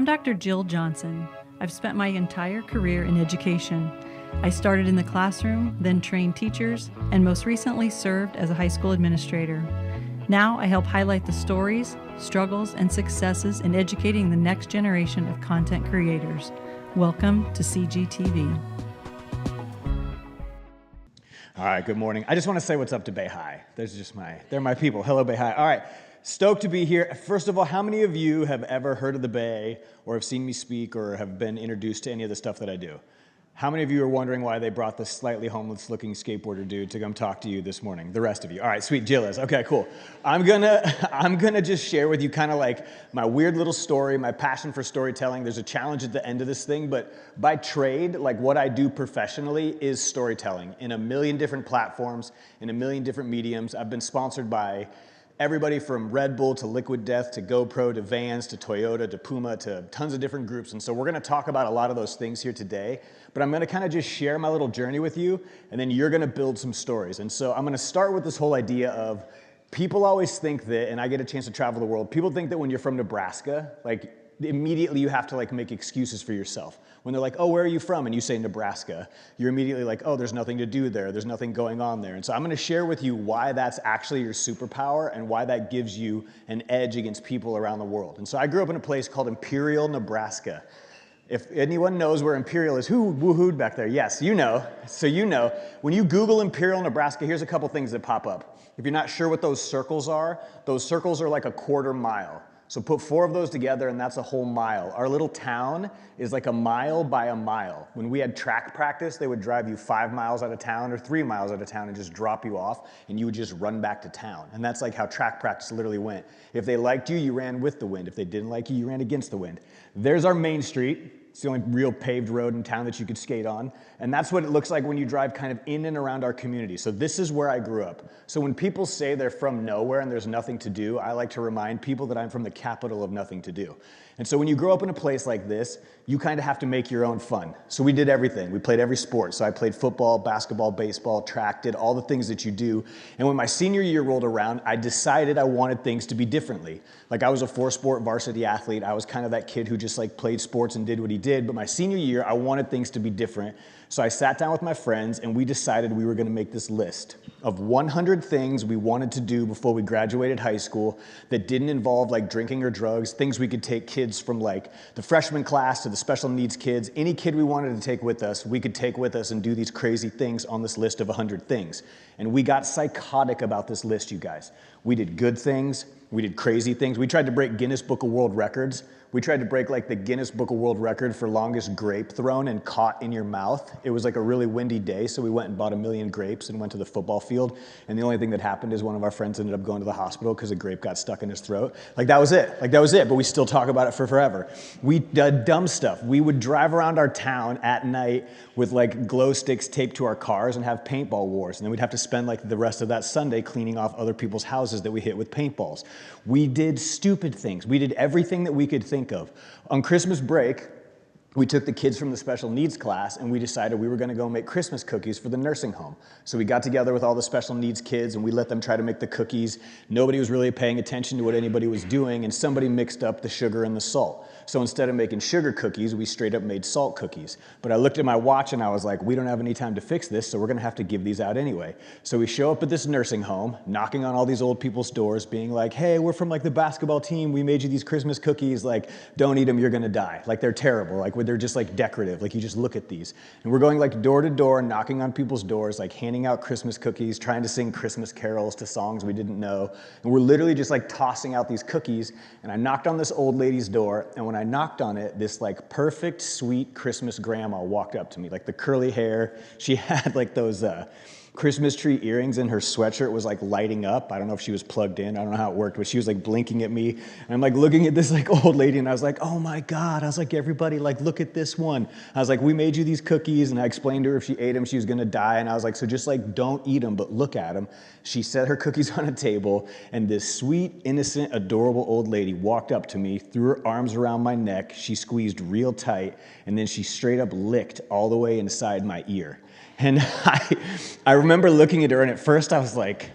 I'm Dr. Jill Johnson. I've spent my entire career in education. I started in the classroom, then trained teachers, and most recently served as a high school administrator. Now I help highlight the stories, struggles, and successes in educating the next generation of content creators. Welcome to CGTV. All right, good morning. I just want to say what's up to Bay High. They're my people. Hello, Bay High. All right, stoked to be here. First of all, how many of you have ever heard of the Bay or have seen me speak or have been introduced to any of the stuff that I do? How many of you are wondering why they brought this slightly homeless-looking skateboarder dude to come talk to you this morning? The rest of you. All right, sweet. Jill is. Okay, cool. I'm gonna just share with you kind of like my weird little story, my passion for storytelling. There's a challenge at the end of this thing, but by trade, like what I do professionally is storytelling in a million different platforms, in a million different mediums. I've been sponsored by everybody from Red Bull to Liquid Death to GoPro to Vans to Toyota to Puma to tons of different groups. And so we're gonna talk about a lot of those things here today, but I'm gonna kind of just share my little journey with you, and then you're gonna build some stories. And so I'm gonna start with this whole idea of people always think that, and I get a chance to travel the world, people think that when you're from Nebraska, like immediately you have to like make excuses for yourself. When they're like, oh, where are you from? And you say Nebraska, you're immediately like, oh, there's nothing to do there. There's nothing going on there. And so I'm gonna share with you why that's actually your superpower and why that gives you an edge against people around the world. And so I grew up in a place called Imperial, Nebraska. If anyone knows where Imperial is, who woohooed back there? Yes, you know. So you know, when you Google Imperial, Nebraska, here's a couple things that pop up. If you're not sure what those circles are like a quarter mile. So put 4 of those together and that's a whole mile. Our little town is like a mile by a mile. When we had track practice, they would drive you 5 miles out of town or 3 miles out of town and just drop you off and you would just run back to town. And that's like how track practice literally went. If they liked you, you ran with the wind. If they didn't like you, you ran against the wind. There's our main street. It's the only real paved road in town that you could skate on. And that's what it looks like when you drive kind of in and around our community. So this is where I grew up. So when people say they're from nowhere and there's nothing to do, I like to remind people that I'm from the capital of nothing to do. And so when you grow up in a place like this, you kind of have to make your own fun. So we did everything. We played every sport. So I played football, basketball, baseball, track, did all the things that you do. And when my senior year rolled around, I decided I wanted things to be differently. Like I was a 4-sport varsity athlete. I was kind of that kid who just like played sports and did what he did. But my senior year, I wanted things to be different. So I sat down with my friends and we decided we were gonna make this list of 100 things we wanted to do before we graduated high school that didn't involve like drinking or drugs, things we could take kids from like the freshman class to the special needs kids, any kid we wanted to take with us, we could take with us and do these crazy things on this list of 100 things. And we got psychotic about this list, you guys. We did good things, we did crazy things. We tried to break Guinness Book of World Records. We tried to break like the Guinness Book of World Record for longest grape thrown and caught in your mouth. It was like a really windy day, so we went and bought 1 million grapes and went to the football field. And the only thing that happened is one of our friends ended up going to the hospital because a grape got stuck in his throat. Like that was it, but we still talk about it for forever. We did dumb stuff. We would drive around our town at night with like glow sticks taped to our cars and have paintball wars. And then we'd have to spend like the rest of that Sunday cleaning off other people's houses that we hit with paintballs. We did stupid things. We did everything that we could think of. On Christmas break, we took the kids from the special needs class and we decided we were gonna go make Christmas cookies for the nursing home. So we got together with all the special needs kids and we let them try to make the cookies. Nobody was really paying attention to what anybody was doing and somebody mixed up the sugar and the salt. So instead of making sugar cookies, we straight up made salt cookies. But I looked at my watch and I was like, we don't have any time to fix this, so we're gonna have to give these out anyway. So we show up at this nursing home, knocking on all these old people's doors, being like, hey, we're from like the basketball team, we made you these Christmas cookies, like, don't eat them, you're gonna die. Like they're terrible, like they're just like decorative, like you just look at these. And we're going like door to door, knocking on people's doors, like handing out Christmas cookies, trying to sing Christmas carols to songs we didn't know. And we're literally just like tossing out these cookies. And I knocked on this old lady's door, and when I knocked on it, this like perfect, sweet Christmas grandma walked up to me, like the curly hair. She had like those Christmas tree earrings, and her sweatshirt was like lighting up. I don't know if she was plugged in. I don't know how it worked, but she was like blinking at me. And I'm like looking at this like old lady, and I was like, oh my God. I was like, everybody, like, look at this one. I was like, we made you these cookies, and I explained to her if she ate them, she was gonna die. And I was like, so just like, don't eat them, but look at them. She set her cookies on a table, and this sweet, innocent, adorable old lady walked up to me, threw her arms around my neck, she squeezed real tight, and then she straight up licked all the way inside my ear. And I remember looking at her, and at first I was like,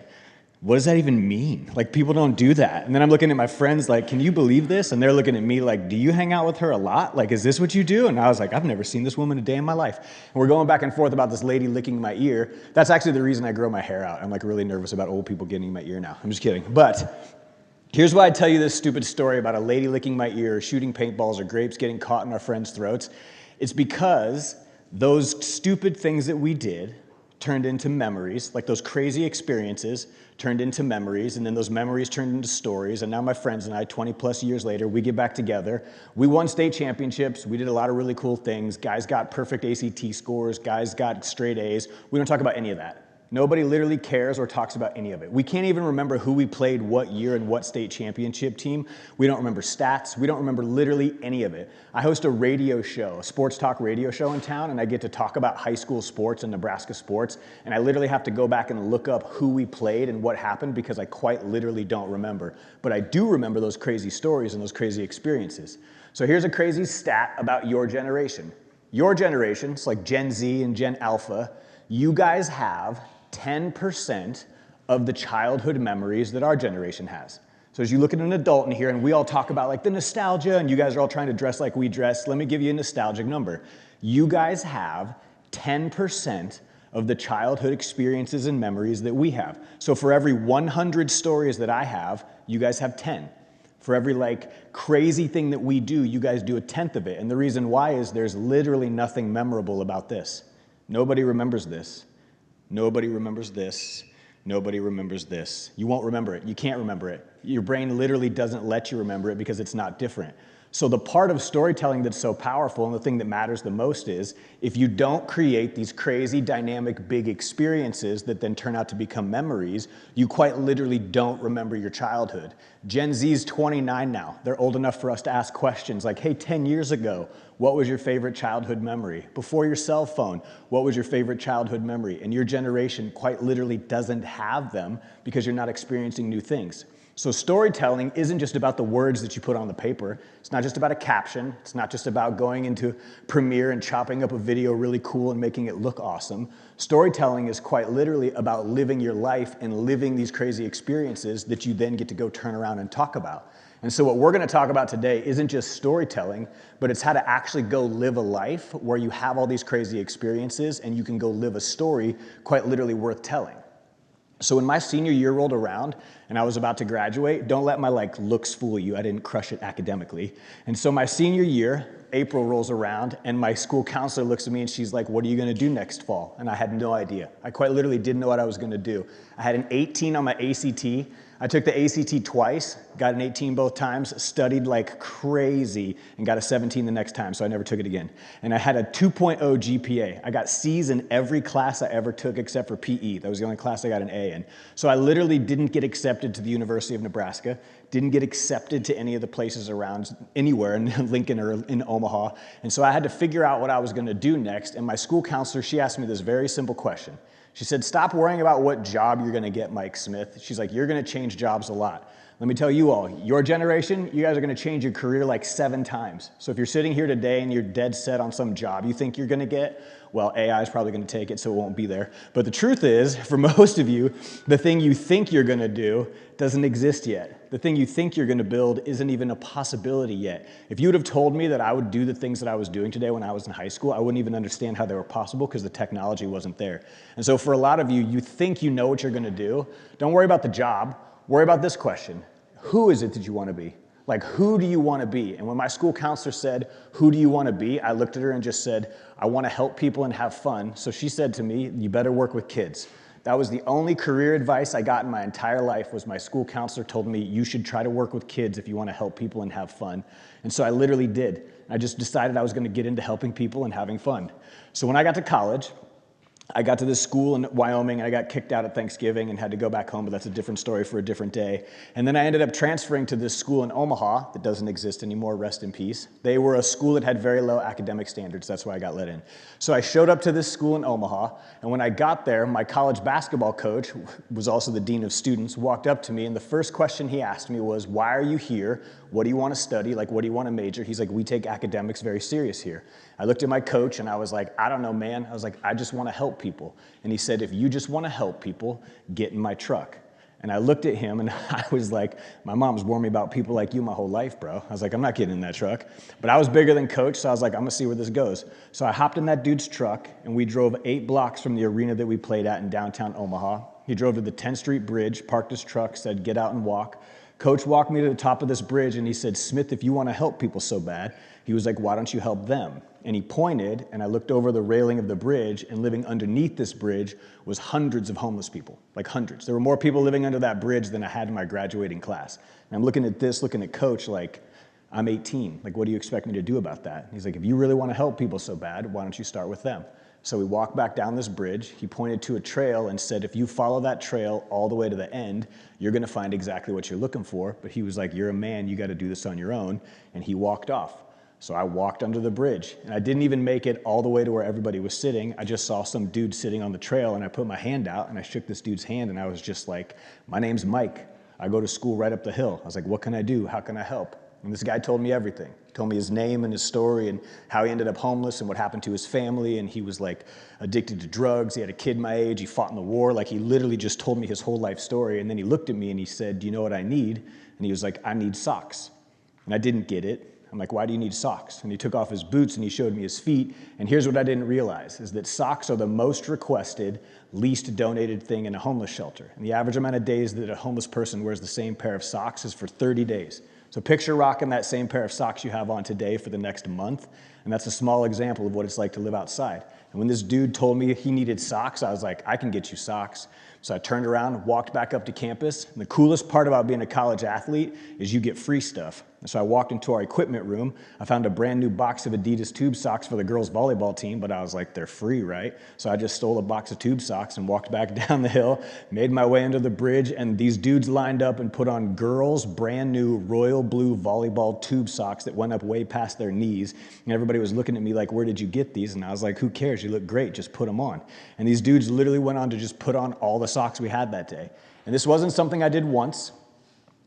what does that even mean? Like, people don't do that. And then I'm looking at my friends like, can you believe this? And they're looking at me like, do you hang out with her a lot? Like, is this what you do? And I was like, I've never seen this woman a day in my life. And we're going back and forth about this lady licking my ear. That's actually the reason I grow my hair out. I'm like really nervous about old people getting in my ear now. I'm just kidding. But here's why I tell you this stupid story about a lady licking my ear, or shooting paintballs, or grapes getting caught in our friends' throats. It's because those stupid things that we did turned into memories, like those crazy experiences turned into memories, and then those memories turned into stories, and now my friends and I, 20 plus years later, we get back together. We won state championships. We did a lot of really cool things. Guys got perfect ACT scores. Guys got straight A's. We don't talk about any of that. Nobody literally cares or talks about any of it. We can't even remember who we played what year and what state championship team. We don't remember stats. We don't remember literally any of it. I host a radio show, a sports talk radio show in town, and I get to talk about high school sports and Nebraska sports, and I literally have to go back and look up who we played and what happened because I quite literally don't remember. But I do remember those crazy stories and those crazy experiences. So here's a crazy stat about your generation. Your generation, it's like Gen Z and Gen Alpha, you guys have 10% of the childhood memories that our generation has. So as you look at an adult in here, and we all talk about like the nostalgia, and you guys are all trying to dress like we dress, let me give you a nostalgic number. You guys have 10% of the childhood experiences and memories that we have. So for every 100 stories that I have, you guys have 10. For every like crazy thing that we do, you guys do a tenth of it. And the reason why is there's literally nothing memorable about this. Nobody remembers this. Nobody remembers this. Nobody remembers this. You won't remember it. You can't remember it. Your brain literally doesn't let you remember it because it's not different. So the part of storytelling that's so powerful and the thing that matters the most is if you don't create these crazy, dynamic, big experiences that then turn out to become memories, you quite literally don't remember your childhood. Gen Z's 29 now. They're old enough for us to ask questions like, hey, 10 years ago, what was your favorite childhood memory? Before your cell phone, what was your favorite childhood memory? And your generation quite literally doesn't have them because you're not experiencing new things. So storytelling isn't just about the words that you put on the paper. It's not just about a caption. It's not just about going into Premiere and chopping up a video really cool and making it look awesome. Storytelling is quite literally about living your life and living these crazy experiences that you then get to go turn around and talk about. And so what we're going to talk about today isn't just storytelling, but it's how to actually go live a life where you have all these crazy experiences and you can go live a story quite literally worth telling. So when my senior year rolled around and I was about to graduate, don't let my looks fool you. I didn't crush it academically. And so my senior year, April rolls around and my school counselor looks at me and she's like, what are you going to do next fall? And I had no idea. I quite literally didn't know what I was going to do. I had an 18 on my ACT. I took the ACT twice, got an 18 both times, studied like crazy, and got a 17 the next time, so I never took it again. And I had a 2.0 GPA. I got C's in every class I ever took except for PE. That was the only class I got an A in. So I literally didn't get accepted to the University of Nebraska, didn't get accepted to any of the places around anywhere in Lincoln or in Omaha. And so I had to figure out what I was going to do next, and my school counselor, she asked me this very simple question. She said, stop worrying about what job you're going to get, Mike Smith. She's like, you're going to change jobs a lot. Let me tell you all, your generation, you guys are going to change your career like 7 times. So if you're sitting here today and you're dead set on some job you think you're going to get, well, AI is probably going to take it, so it won't be there. But the truth is, for most of you, the thing you think you're going to do doesn't exist yet. The thing you think you're going to build isn't even a possibility yet. If you would have told me that I would do the things that I was doing today when I was in high school, I wouldn't even understand how they were possible because the technology wasn't there. And so for a lot of you, you think you know what you're going to do. Don't worry about the job. Worry about this question. Who is it that you want to be? Like, who do you want to be? And when my school counselor said, who do you want to be? I looked at her and just said, I want to help people and have fun. So she said to me, you better work with kids. That was the only career advice I got in my entire life was my school counselor told me, you should try to work with kids if you want to help people and have fun. And so I literally did. I just decided I was going to get into helping people and having fun. So when I got to college, I got to this school in Wyoming, and I got kicked out at Thanksgiving and had to go back home, but that's a different story for a different day. And then I ended up transferring to this school in Omaha that doesn't exist anymore, rest in peace. They were a school that had very low academic standards. That's why I got let in. So I showed up to this school in Omaha, and when I got there, my college basketball coach, who was also the dean of students, walked up to me, and the first question he asked me was, why are you here? What do you want to study? Like, what do you want to major? He's like, we take academics very serious here. I looked at my coach and I was like, I don't know, man. I was like, I just want to help people. And he said, if you just want to help people, get in my truck. And I looked at him and I was like, my mom's warned me about people like you my whole life, bro. I was like, I'm not getting in that truck. But I was bigger than Coach, so I was like, I'm gonna see where this goes. So I hopped in that dude's truck and we drove 8 blocks from the arena that we played at in downtown Omaha. He drove to the 10th Street Bridge, parked his truck, said, get out and walk. Coach walked me to the top of this bridge and he said, Smith, if you wanna help people so bad, he was like, why don't you help them? And he pointed, and I looked over the railing of the bridge, and living underneath this bridge was hundreds of homeless people, like hundreds. There were more people living under that bridge than I had in my graduating class. And I'm looking at this, looking at Coach, like, I'm 18. Like, what do you expect me to do about that? And he's like, if you really want to help people so bad, why don't you start with them? So we walked back down this bridge. He pointed to a trail and said, if you follow that trail all the way to the end, you're going to find exactly what you're looking for. But he was like, you're a man, you got to do this on your own. And he walked off. So I walked under the bridge, and I didn't even make it all the way to where everybody was sitting. I just saw some dude sitting on the trail, and I put my hand out, and I shook this dude's hand, and I was just like, my name's Mike. I go to school right up the hill. I was like, what can I do? How can I help? And this guy told me everything. He told me his name and his story and how he ended up homeless and what happened to his family, and he was like addicted to drugs. He had a kid my age. He fought in the war. Like, he literally just told me his whole life story, and then he looked at me, and he said, do you know what I need? And he was like, I need socks. And I didn't get it. I'm like, why do you need socks? And he took off his boots and he showed me his feet. And here's what I didn't realize, is that socks are the most requested, least donated thing in a homeless shelter. And the average amount of days that a homeless person wears the same pair of socks is for 30 days. So picture rocking that same pair of socks you have on today for the next month. And that's a small example of what it's like to live outside. And when this dude told me he needed socks, I was like, I can get you socks. So I turned around, walked back up to campus. And the coolest part about being a college athlete is you get free stuff. And so I walked into our equipment room. I found a brand new box of Adidas tube socks for the girls' volleyball team, but I was like, they're free, right? So I just stole a box of tube socks and walked back down the hill, made my way under the bridge, and these dudes lined up and put on girls' brand new royal blue volleyball tube socks that went up way past their knees. And everybody was looking at me like, where did you get these? And I was like, who cares? You look great. Just put them on. And these dudes literally went on to just put on all the socks we had that day. And this wasn't something I did once.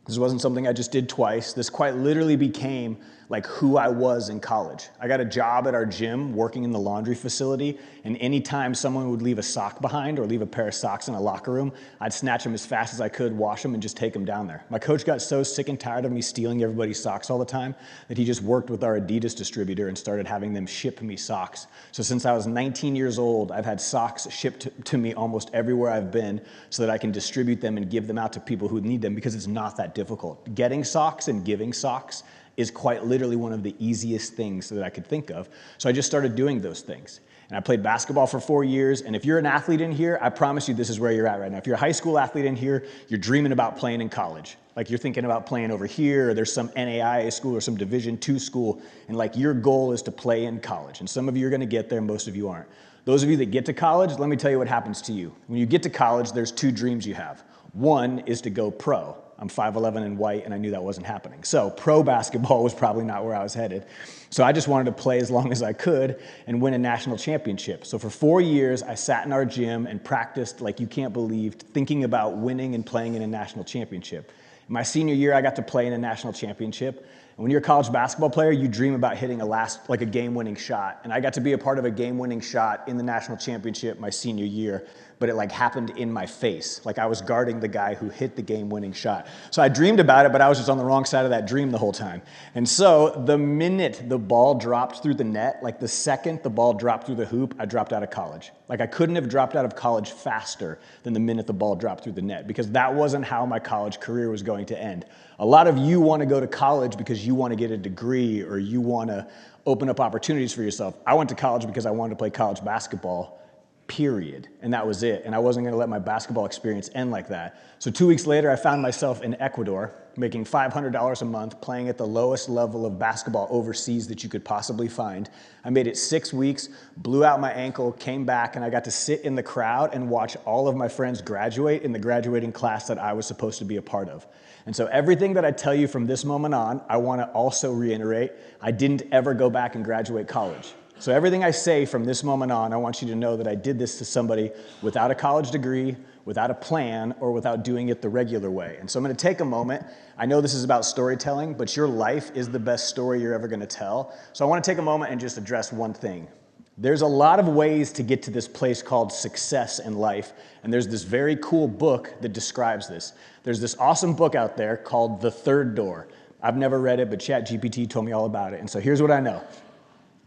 This wasn't something I just did twice. This quite literally became like who I was in college. I got a job at our gym working in the laundry facility, and anytime someone would leave a sock behind or leave a pair of socks in a locker room, I'd snatch them as fast as I could, wash them, and just take them down there. My coach got so sick and tired of me stealing everybody's socks all the time that he just worked with our Adidas distributor and started having them ship me socks. So since I was 19 years old, I've had socks shipped to me almost everywhere I've been so that I can distribute them and give them out to people who need them, because it's not that difficult. Getting socks and giving socks is quite literally one of the easiest things that I could think of. So I just started doing those things. And I played basketball for 4 years. And if you're an athlete in here, I promise you this is where you're at right now. If you're a high school athlete in here, you're dreaming about playing in college. Like, you're thinking about playing over here, or there's some NAIA school or some Division II school, and like your goal is to play in college. And some of you are gonna get there, most of you aren't. Those of you that get to college, let me tell you what happens to you. When you get to college, there's 2 dreams you have. One is to go pro. I'm 5'11" and white, and I knew that wasn't happening. So pro basketball was probably not where I was headed. So I just wanted to play as long as I could and win a national championship. So for 4 years, I sat in our gym and practiced like you can't believe, thinking about winning and playing in a national championship. In my senior year, I got to play in a national championship. And when you're a college basketball player, you dream about hitting a game-winning shot. And I got to be a part of a game-winning shot in the national championship my senior year, but it like happened in my face. Like, I was guarding the guy who hit the game-winning shot. So I dreamed about it, but I was just on the wrong side of that dream the whole time. And so the minute the ball dropped through the net, like the second the ball dropped through the hoop, I dropped out of college. Like, I couldn't have dropped out of college faster than the minute the ball dropped through the net, because that wasn't how my college career was going to end. A lot of you want to go to college because you want to get a degree or you want to open up opportunities for yourself. I went to college because I wanted to play college basketball, period. And that was it. And I wasn't going to let my basketball experience end like that. So 2 weeks later, I found myself in Ecuador making $500 a month, playing at the lowest level of basketball overseas that you could possibly find. I made it 6 weeks, blew out my ankle, came back, and I got to sit in the crowd and watch all of my friends graduate in the graduating class that I was supposed to be a part of. And so everything that I tell you from this moment on, I want to also reiterate, I didn't ever go back and graduate college. So everything I say from this moment on, I want you to know that I did this to somebody without a college degree, without a plan, or without doing it the regular way. And so I'm going to take a moment. I know this is about storytelling, but your life is the best story you're ever going to tell. So I want to take a moment and just address one thing. There's a lot of ways to get to this place called success in life, and there's this very cool book that describes this. There's this awesome book out there called The Third Door. I've never read it, but ChatGPT told me all about it, and so here's what I know.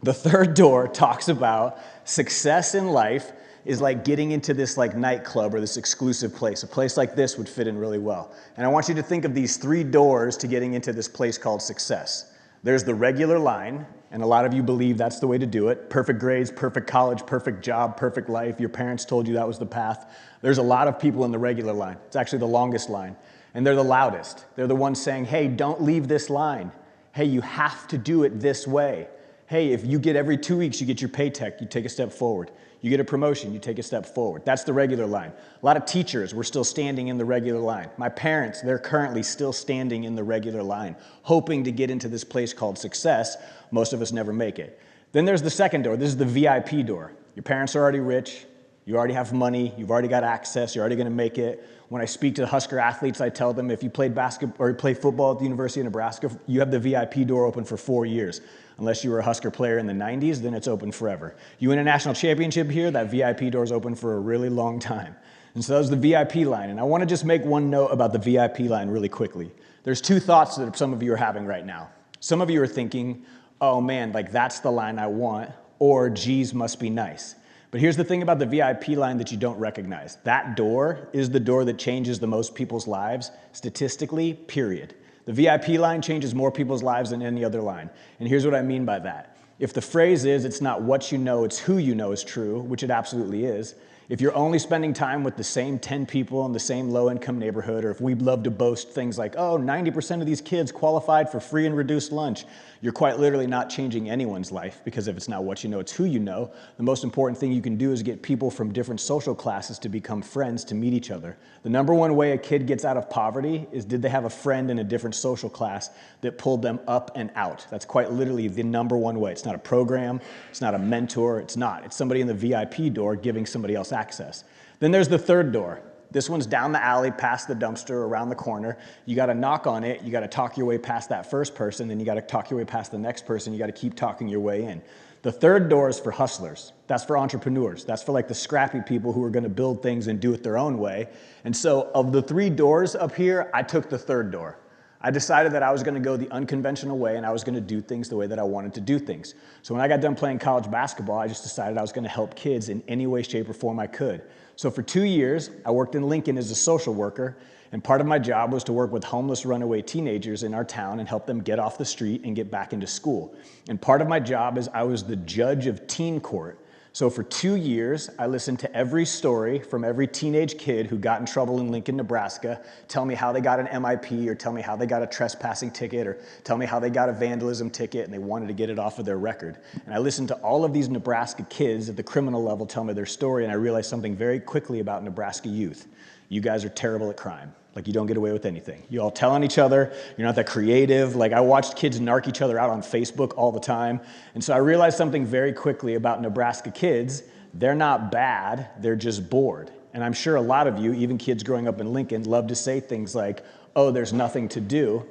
The Third Door talks about success in life is like getting into this like nightclub or this exclusive place. A place like this would fit in really well. And I want you to think of these 3 doors to getting into this place called success. There's the regular line, and a lot of you believe that's the way to do it. Perfect grades, perfect college, perfect job, perfect life. Your parents told you that was the path. There's a lot of people in the regular line. It's actually the longest line. And they're the loudest. They're the ones saying, hey, don't leave this line. Hey, you have to do it this way. Hey, if you get every 2 weeks, you get your paycheck, you take a step forward. You get a promotion, you take a step forward. That's the regular line. A lot of teachers were still standing in the regular line. My parents, they're currently still standing in the regular line, hoping to get into this place called success. Most of us never make it. Then there's the second door. This is the VIP door. Your parents are already rich. You already have money. You've already got access. You're already going to make it. When I speak to Husker athletes, I tell them if you played basketball or you play football at the University of Nebraska, you have the VIP door open for 4 years. Unless you were a Husker player in the 90s, then it's open forever. You win a national championship here, that VIP door is open for a really long time. And so that was the VIP line. And I want to just make one note about the VIP line really quickly. There's 2 thoughts that some of you are having right now. Some of you are thinking, oh man, like that's the line I want, or geez, must be nice. But here's the thing about the VIP line that you don't recognize. That door is the door that changes the most people's lives, statistically, period. The VIP line changes more people's lives than any other line. And here's what I mean by that. If the phrase is, it's not what you know, it's who you know is true, which it absolutely is, if you're only spending time with the same 10 people in the same low-income neighborhood, or if we love to boast things like, oh, 90% of these kids qualified for free and reduced lunch, you're quite literally not changing anyone's life, because if it's not what you know, it's who you know. The most important thing you can do is get people from different social classes to become friends, to meet each other. The number one way a kid gets out of poverty is, did they have a friend in a different social class that pulled them up and out? That's quite literally the number one way. It's not a program, it's not a mentor, it's not. It's somebody in the VIP door giving somebody else access. Then there's the third door. This one's down the alley, past the dumpster, around the corner. You got to knock on it. You got to talk your way past that first person. Then you got to talk your way past the next person. You got to keep talking your way in. The third door is for hustlers. That's for entrepreneurs. That's for like the scrappy people who are going to build things and do it their own way. And so of the 3 doors up here, I took the third door. I decided that I was going to go the unconventional way, and I was going to do things the way that I wanted to do things. So when I got done playing college basketball, I just decided I was going to help kids in any way, shape, or form I could. So for 2 years, I worked in Lincoln as a social worker, and part of my job was to work with homeless runaway teenagers in our town and help them get off the street and get back into school. And part of my job is I was the judge of teen court. So for 2 years, I listened to every story from every teenage kid who got in trouble in Lincoln, Nebraska, tell me how they got an MIP, or tell me how they got a trespassing ticket, or tell me how they got a vandalism ticket and they wanted to get it off of their record. And I listened to all of these Nebraska kids at the criminal level tell me their story, and I realized something very quickly about Nebraska youth. You guys are terrible at crime. Like, you don't get away with anything. You all tell on each other. You're not that creative. Like, I watched kids narc each other out on Facebook all the time. And so I realized something very quickly about Nebraska kids. They're not bad. They're just bored. And I'm sure a lot of you, even kids growing up in Lincoln, love to say things like, oh, there's nothing to do.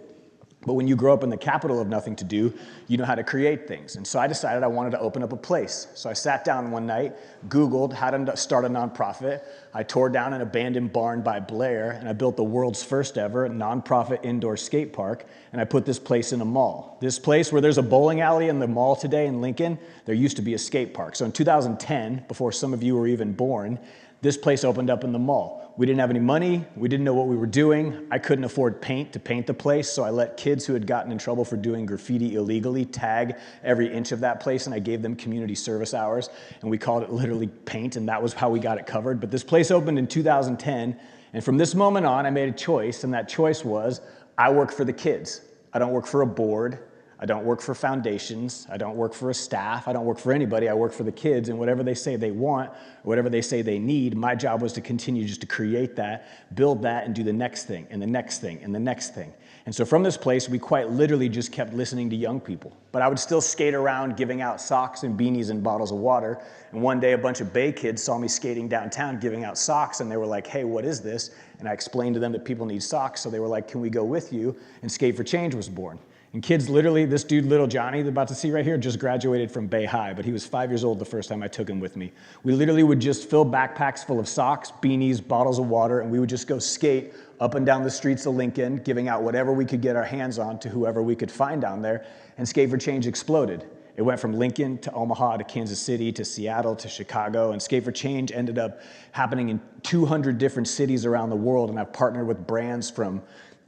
But when you grow up in the capital of nothing to do, you know how to create things. And so I decided I wanted to open up a place. So I sat down one night, Googled how to start a nonprofit. I tore down an abandoned barn by Blair, and I built the world's first ever nonprofit indoor skate park, and I put this place in a mall. This place where there's a bowling alley in the mall today in Lincoln, there used to be a skate park. So in 2010, before some of you were even born, this place opened up in the mall. We didn't have any money. We didn't know what we were doing. I couldn't afford paint to paint the place, so I let kids who had gotten in trouble for doing graffiti illegally tag every inch of that place, and I gave them community service hours, and we called it literally paint, and that was how we got it covered. But this place opened in 2010, and from this moment on, I made a choice, and that choice was, I work for the kids. I don't work for a board. I don't work for foundations. I don't work for a staff. I don't work for anybody. I work for the kids, and whatever they say they want, or whatever they say they need, my job was to continue just to create that, build that, and do the next thing, and the next thing, and the next thing. And so from this place, we quite literally just kept listening to young people. But I would still skate around giving out socks and beanies and bottles of water. And one day, a bunch of Bay kids saw me skating downtown giving out socks, and they were like, hey, what is this? And I explained to them that people need socks, so they were like, can we go with you? And Skate for Change was born. And kids literally, this dude, little Johnny, they're about to see right here, just graduated from Bay High, but he was 5 years old the first time I took him with me. We literally would just fill backpacks full of socks, beanies, bottles of water, and we would just go skate up and down the streets of Lincoln, giving out whatever we could get our hands on to whoever we could find down there, and Skate for Change exploded. It went from Lincoln to Omaha to Kansas City to Seattle to Chicago, and Skate for Change ended up happening in 200 different cities around the world, and I've partnered with brands from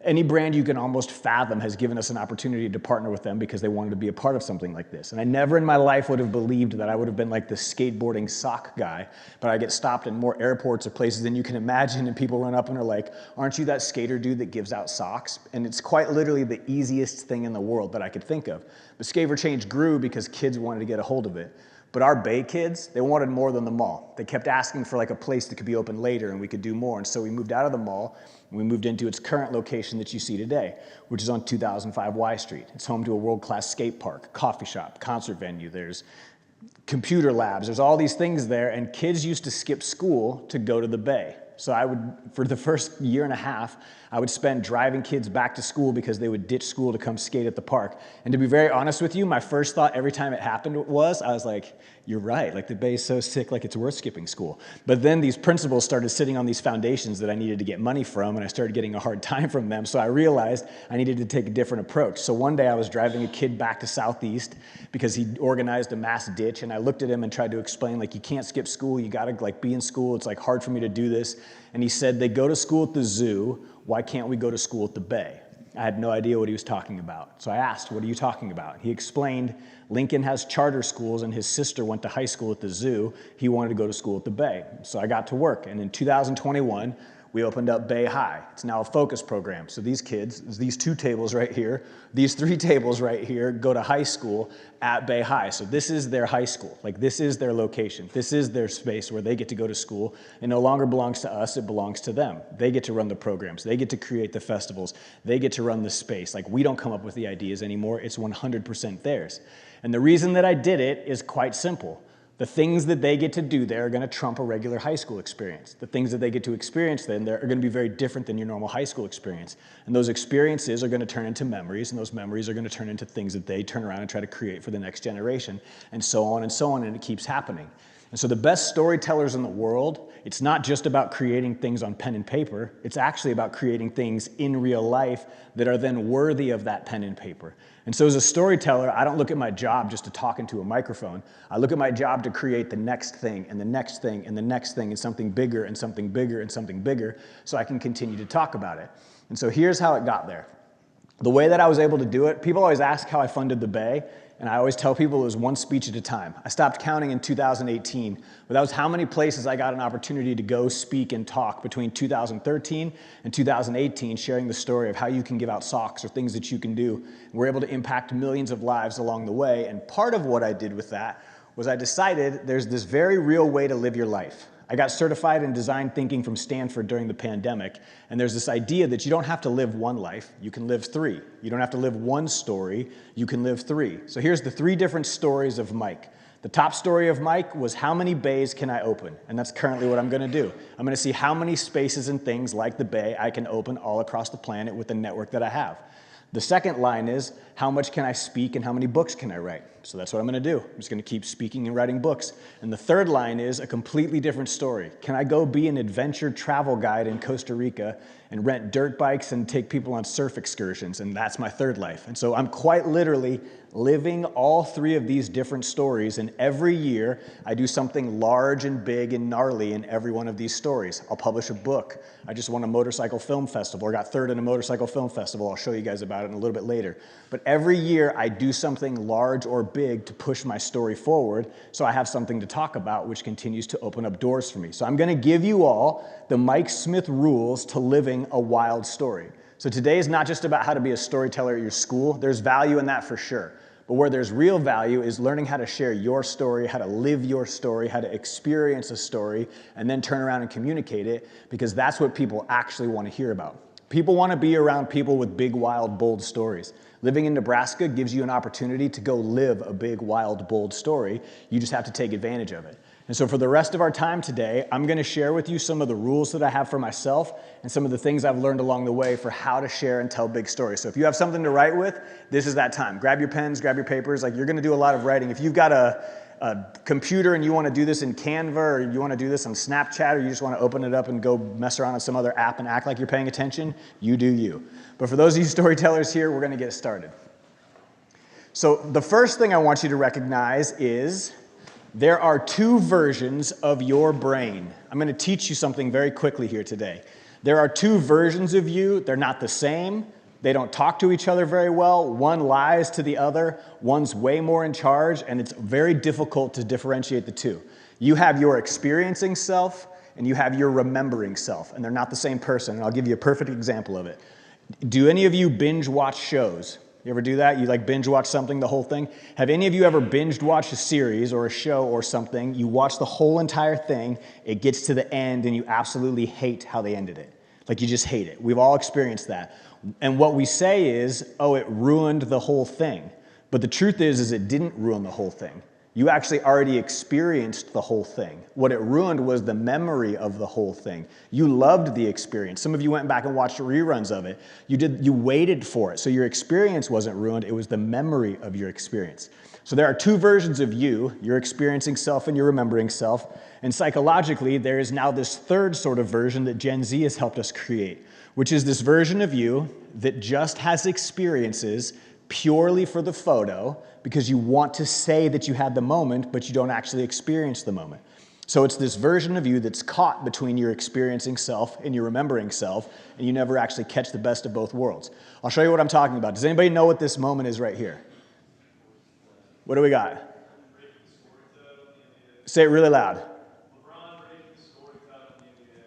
any brand you can almost fathom has given us an opportunity to partner with them because they wanted to be a part of something like this. And I never in my life would have believed that I would have been like the skateboarding sock guy, but I get stopped in more airports or places than you can imagine, and people run up and are like, aren't you that skater dude that gives out socks? And it's quite literally the easiest thing in the world that I could think of. But Skate for Change grew because kids wanted to get a hold of it. But our Bay kids, they wanted more than the mall. They kept asking for like a place that could be open later and we could do more. And so we moved out of the mall and we moved into its current location that you see today, which is on 2005 Y Street. It's home to a world-class skate park, coffee shop, concert venue. There's computer labs. There's all these things there. And kids used to skip school to go to the Bay. So I would, for the first year and a half, I would spend driving kids back to school because they would ditch school to come skate at the park. And to be very honest with you, my first thought every time it happened was, I was like, you're right, like the Bay is so sick, like it's worth skipping school. But then these principals started sitting on these foundations that I needed to get money from, and I started getting a hard time from them, so I realized I needed to take a different approach. So one day I was driving a kid back to Southeast because he organized a mass ditch, and I looked at him and tried to explain, like, you can't skip school, you gotta like be in school, it's like hard for me to do this. And he said, they go to school at the zoo, why can't we go to school at the Bay? I had no idea what he was talking about. So I asked, what are you talking about? He explained Lincoln has charter schools and his sister went to high school at the zoo. He wanted to go to school at the Bay. So I got to work. And in 2021, we opened up Bay High. It's now a focus program. So these kids, these 2 tables right here, these 3 tables right here go to high school at Bay High. So this is their high school. Like this is their location. This is their space where they get to go to school. It no longer belongs to us, it belongs to them. They get to run the programs. They get to create the festivals. They get to run the space. Like we don't come up with the ideas anymore. It's 100% theirs. And the reason that I did it is quite simple. The things that they get to do there are going to trump a regular high school experience. The things that they get to experience then are going to be very different than your normal high school experience. And those experiences are going to turn into memories, and those memories are going to turn into things that they turn around and try to create for the next generation, and so on, and it keeps happening. And so the best storytellers in the world, it's not just about creating things on pen and paper, it's actually about creating things in real life that are then worthy of that pen and paper. And so as a storyteller, I don't look at my job just to talk into a microphone. I look at my job to create the next thing, and the next thing, and the next thing, and something bigger, and something bigger, and something bigger, so I can continue to talk about it. And so here's how it got there. The way that I was able to do it, people always ask how I funded the Bay, and I always tell people it was one speech at a time. I stopped counting in 2018, but that was how many places I got an opportunity to go speak and talk between 2013 and 2018, sharing the story of how you can give out socks or things that you can do. And we're able to impact millions of lives along the way, and part of what I did with that was I decided there's this very real way to live your life. I got certified in design thinking from Stanford during the pandemic, and there's this idea that you don't have to live one life, you can live 3. You don't have to live one story, you can live 3. So here's the 3 different stories of Mike. The top story of Mike was how many bays can I open? And that's currently what I'm gonna do. I'm gonna see how many spaces and things like the Bay I can open all across the planet with the network that I have. The second line is, how much can I speak and how many books can I write? So that's what I'm gonna do. I'm just gonna keep speaking and writing books. And the third line is a completely different story. Can I go be an adventure travel guide in Costa Rica and rent dirt bikes and take people on surf excursions? And that's my third life. And so I'm quite literally living all 3 of these different stories, and every year I do something large and big and gnarly in every one of these stories. I'll publish a book. I just won a motorcycle film festival, or got 3rd in a motorcycle film festival. I'll show you guys about it in a little bit later. But every year I do something large or big to push my story forward, so I have something to talk about, which continues to open up doors for me. So I'm gonna give you all the Mike Smith rules to living a wild story. So today is not just about how to be a storyteller at your school. There's value in that for sure. But where there's real value is learning how to share your story, how to live your story, how to experience a story, and then turn around and communicate it, because that's what people actually want to hear about. People want to be around people with big, wild, bold stories. Living in Nebraska gives you an opportunity to go live a big, wild, bold story. You just have to take advantage of it. And so for the rest of our time today, I'm going to share with you some of the rules that I have for myself and some of the things I've learned along the way for how to share and tell big stories. So if you have something to write with, this is that time. Grab your pens, grab your papers. Like, you're going to do a lot of writing. If you've got a computer and you want to do this in Canva, or you want to do this on Snapchat, or you just want to open it up and go mess around on some other app and act like you're paying attention, you do you. But for those of you storytellers here, we're going to get started. So the first thing I want you to recognize is there are two versions of your brain. I'm going to teach you something very quickly here today. There are two versions of you. They're not the same. They don't talk to each other very well. One lies to the other. One's way more in charge, and it's very difficult to differentiate the two. You have your experiencing self, and you have your remembering self, and they're not the same person. And I'll give you a perfect example of it. Do any of you binge watch shows? You ever do that? You like binge watch something, the whole thing? Have any of you ever binged watched a series or a show or something? You watch the whole entire thing, it gets to the end, and you absolutely hate how they ended it. Like, you just hate it. We've all experienced that. And what we say is, oh, it ruined the whole thing. But the truth is it didn't ruin the whole thing. You actually already experienced the whole thing. What it ruined was the memory of the whole thing. You loved the experience. Some of you went back and watched reruns of it. You waited for it. So your experience wasn't ruined. It was the memory of your experience. So there are two versions of you, your experiencing self and your remembering self. And psychologically, there is now this third sort of version that Gen Z has helped us create, which is this version of you that just has experiences purely for the photo, because you want to say that you had the moment, but you don't actually experience the moment. So it's this version of you that's caught between your experiencing self and your remembering self, and you never actually catch the best of both worlds. I'll show you what I'm talking about. Does anybody know what this moment is right here? What do we got? Say it really loud.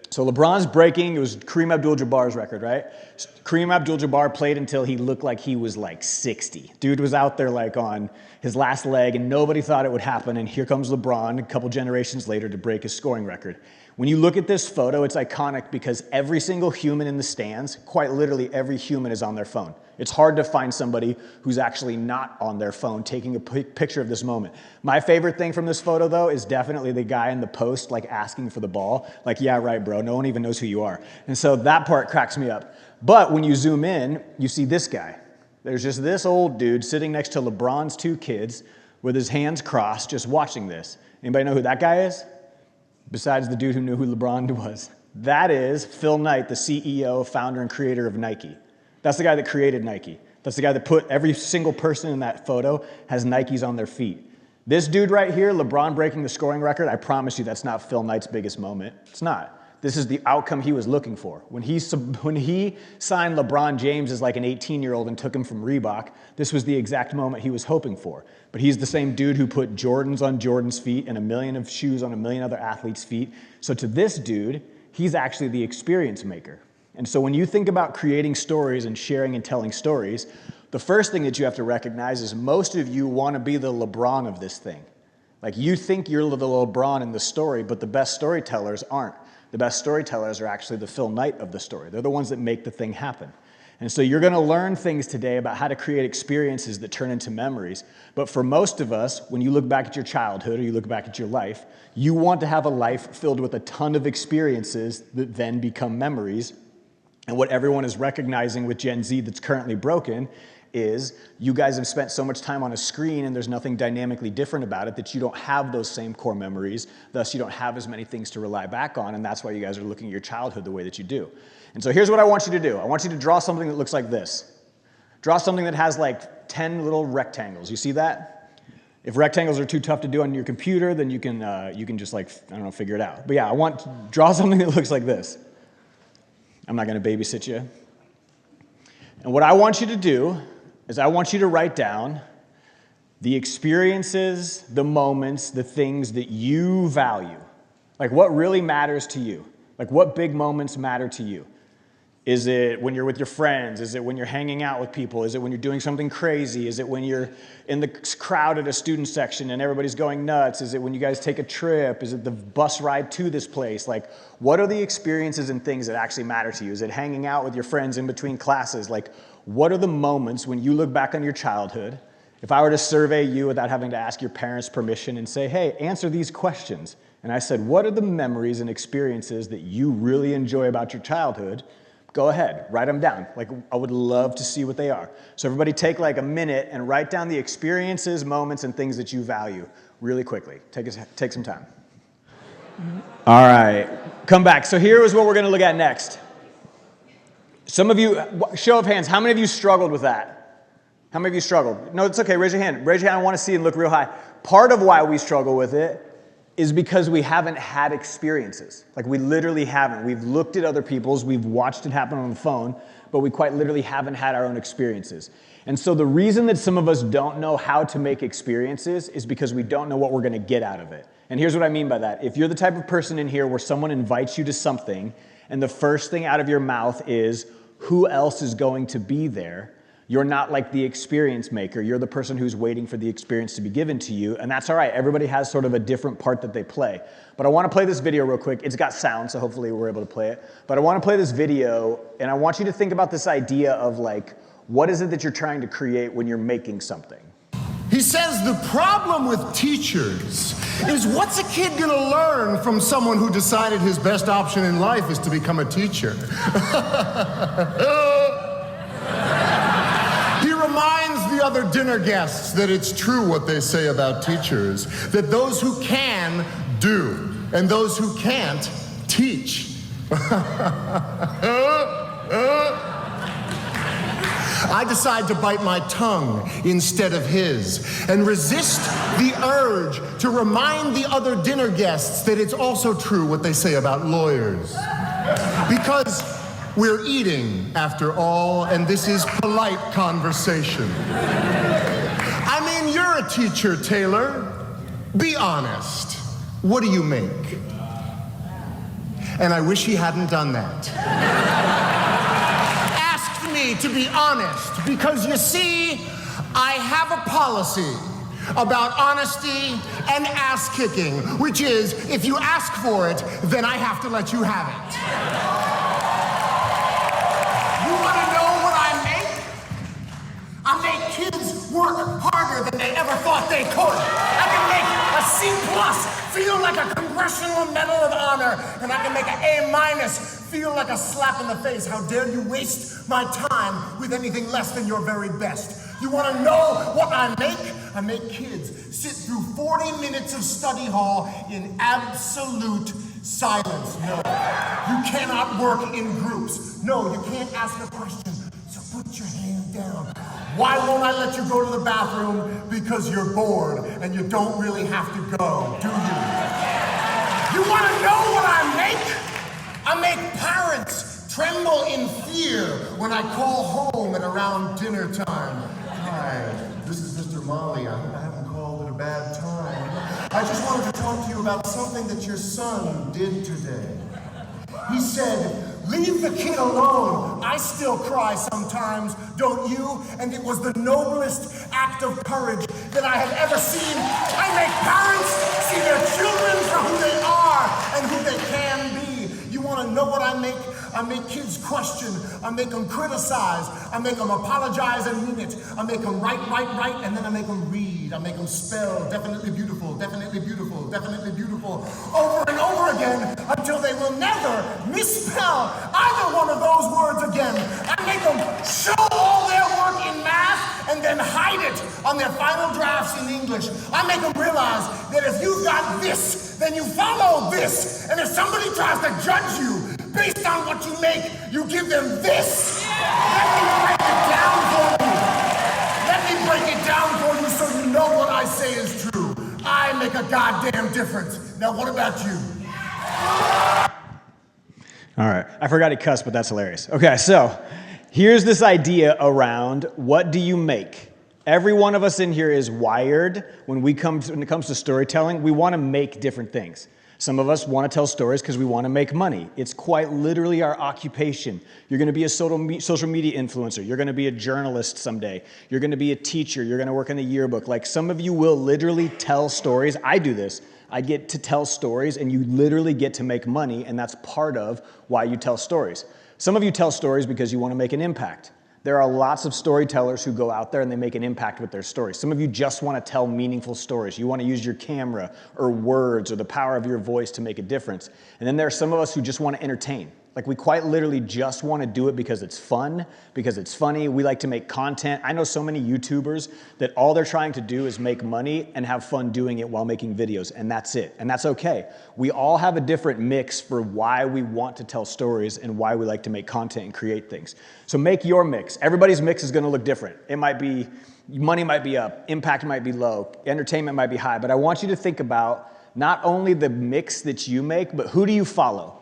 So LeBron's breaking, it was Kareem Abdul-Jabbar's record, right? Kareem Abdul-Jabbar played until he looked like he was like 60. Dude was out there like on his last leg, and nobody thought it would happen, and here comes LeBron a couple generations later to break his scoring record. When you look at this photo, it's iconic because every single human in the stands, quite literally every human, is on their phone. It's hard to find somebody who's actually not on their phone taking a picture of this moment. My favorite thing from this photo, though, is definitely the guy in the post, like, asking for the ball. Like, yeah, right, bro, no one even knows who you are. And so that part cracks me up. But when you zoom in, you see this guy. There's just this old dude sitting next to LeBron's two kids with his hands crossed, just watching this. Anybody know who that guy is? Besides the dude who knew who LeBron was. That is Phil Knight, the CEO, founder, and creator of Nike. That's the guy that created Nike. That's the guy that put every single person in that photo has Nikes on their feet. This dude right here, LeBron breaking the scoring record, I promise you that's not Phil Knight's biggest moment. It's not. This is the outcome he was looking for. When he signed LeBron James as like an 18-year-old and took him from Reebok, this was the exact moment he was hoping for. But he's the same dude who put Jordans on Jordan's feet and a million of shoes on a million other athletes' feet. So to this dude, he's actually the experience maker. And so when you think about creating stories and sharing and telling stories, the first thing that you have to recognize is most of you want to be the LeBron of this thing. Like, you think you're the LeBron in the story, but the best storytellers aren't. The best storytellers are actually the Phil Knight of the story. They're the ones that make the thing happen. And so you're going to learn things today about how to create experiences that turn into memories. But for most of us, when you look back at your childhood or you look back at your life, you want to have a life filled with a ton of experiences that then become memories. And what everyone is recognizing with Gen Z that's currently broken is you guys have spent so much time on a screen and there's nothing dynamically different about it that you don't have those same core memories. Thus, you don't have as many things to rely back on, and that's why you guys are looking at your childhood the way that you do. And so here's what I want you to do. I want you to draw something that looks like this. Draw something that has like 10 little rectangles. You see that? If rectangles are too tough to do on your computer, then you can just, like, I don't know, figure it out. But yeah, draw something that looks like this. I'm not going to babysit you. And what I want you to do is I want you to write down the experiences, the moments, the things that you value. Like, what really matters to you? Like, what big moments matter to you? Is it when you're with your friends? Is it when you're hanging out with people? Is it when you're doing something crazy? Is it when you're in the crowd at a student section and everybody's going nuts? Is it when you guys take a trip? Is it the bus ride to this place? Like, what are the experiences and things that actually matter to you? Is it hanging out with your friends in between classes? Like, what are the moments when you look back on your childhood? If I were to survey you without having to ask your parents' permission and say, hey, answer these questions, and I said, what are the memories and experiences that you really enjoy about your childhood? Go ahead, write them down. Like, I would love to see what they are. So everybody take like a minute and write down the experiences, moments, and things that you value really quickly. Take some time. All right, come back. So here is what we're gonna look at next. Some of you, show of hands, how many of you struggled with that? How many of you struggled? No, it's okay, raise your hand. Raise your hand, I wanna see it and look real high. Part of why we struggle with it is because we haven't had experiences. Like, we literally haven't. We've looked at other people's, we've watched it happen on the phone, but we quite literally haven't had our own experiences. And so the reason that some of us don't know how to make experiences is because we don't know what we're gonna get out of it. And here's what I mean by that. If you're the type of person in here where someone invites you to something, and the first thing out of your mouth is, who else is going to be there? You're not like the experience maker. You're the person who's waiting for the experience to be given to you, and that's all right. Everybody has sort of a different part that they play. But I want to play this video real quick. It's got sound, so hopefully we're able to play it. But I want to play this video, and I want you to think about this idea of like, what is it that you're trying to create when you're making something? He says the problem with teachers is, what's a kid gonna learn from someone who decided his best option in life is to become a teacher? He reminds the other dinner guests that it's true what they say about teachers, that those who can do, and those who can't teach. I decide to bite my tongue instead of his and resist the urge to remind the other dinner guests that it's also true what they say about lawyers. Because we're eating, after all, and this is polite conversation. I mean, you're a teacher, Taylor. Be honest. What do you make? And I wish he hadn't done that. To be honest, because you see, I have a policy about honesty and ass kicking, which is, if you ask for it, then I have to let you have it. You want to know what I make? I make kids work harder than they ever thought they could. I can make a C+ feel like a Congressional Medal of Honor, and I can make an A- feel like a slap in the face. How dare you waste my time with anything less than your very best? You want to know what I make? I make kids sit through 40 minutes of study hall in absolute silence. No, you cannot work in groups. No, you can't ask a question, so put your hand down. Why won't I let you go to the bathroom? Because you're bored and you don't really have to go, do you? You want to know what I make? I make parents tremble in fear when I call home at around dinner time. Hi, this is Mr. Molly. I hope I haven't called at a bad time. I just wanted to talk to you about something that your son did today. He said, leave the kid alone. I still cry sometimes, don't you? And it was the noblest act of courage that I have ever seen. I make parents see their children for who they are and who they can be. You want to know what I make? I make kids question. I make them criticize. I make them apologize and mean it. I make them write, and then I make them read. I make them spell definitely beautiful, definitely beautiful, definitely beautiful, over and over again until they will never misspell either one of those words again. I make them show all their work in math and then hide it on their final drafts in English. I make them realize that if you've got this, then you follow this. And if somebody tries to judge you based on what you make, you give them this. Let me break it down for you. Let me break it down for you so you know what I say is true. I make a goddamn difference. Now what about you? All right, I forgot to cuss, but that's hilarious. Okay, so here's this idea around what do you make? Every one of us in here is wired when it comes to storytelling. We want to make different things. Some of us want to tell stories because we want to make money. It's quite literally our occupation. You're going to be a social media influencer. You're going to be a journalist someday. You're going to be a teacher. You're going to work in the yearbook. Like, some of you will literally tell stories. I do this. I get to tell stories, and you literally get to make money, and that's part of why you tell stories. Some of you tell stories because you want to make an impact. There are lots of storytellers who go out there and they make an impact with their stories. Some of you just want to tell meaningful stories. You want to use your camera or words or the power of your voice to make a difference. And then there are some of us who just want to entertain. Like we quite literally just want to do it because it's fun, because it's funny. We like to make content. I know so many YouTubers that all they're trying to do is make money and have fun doing it while making videos, and that's it. And that's okay. We all have a different mix for why we want to tell stories and why we like to make content and create things. So make your mix. Everybody's mix is going to look different. It might be, money might be up, impact might be low, entertainment might be high, but I want you to think about not only the mix that you make, but who do you follow?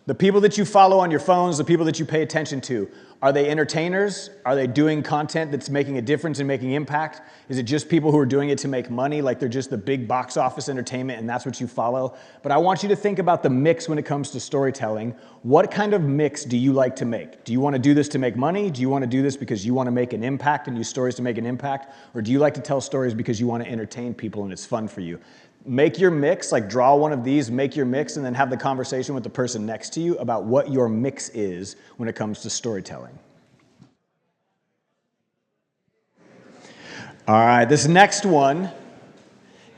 The people that you follow on your phones, the people that you pay attention to, are they entertainers? Are they doing content that's making a difference and making impact? Is it just people who are doing it to make money, like they're just the big box office entertainment and that's what you follow? But I want you to think about the mix when it comes to storytelling. What kind of mix do you like to make? Do you want to do this to make money? Do you want to do this because you want to make an impact and use stories to make an impact? Or do you like to tell stories because you want to entertain people and it's fun for you? Make your mix, like draw one of these, make your mix, and then have the conversation with the person next to you about what your mix is when it comes to storytelling. All right, this next one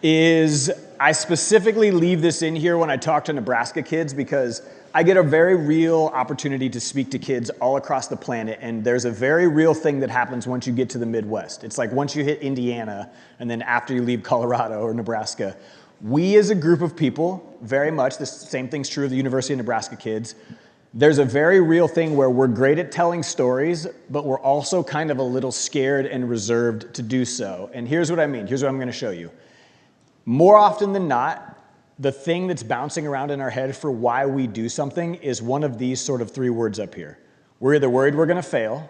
is, I specifically leave this in here when I talk to Nebraska kids because I get a very real opportunity to speak to kids all across the planet, and there's a very real thing that happens once you get to the Midwest. It's like once you hit Indiana, and then after you leave Colorado or Nebraska, we as a group of people, very much, the same thing's true of the University of Nebraska kids, there's a very real thing where we're great at telling stories, but we're also kind of a little scared and reserved to do so. And here's what I mean. Here's what I'm going to show you. More often than not, the thing that's bouncing around in our head for why we do something is one of these sort of three words up here. We're either worried we're going to fail,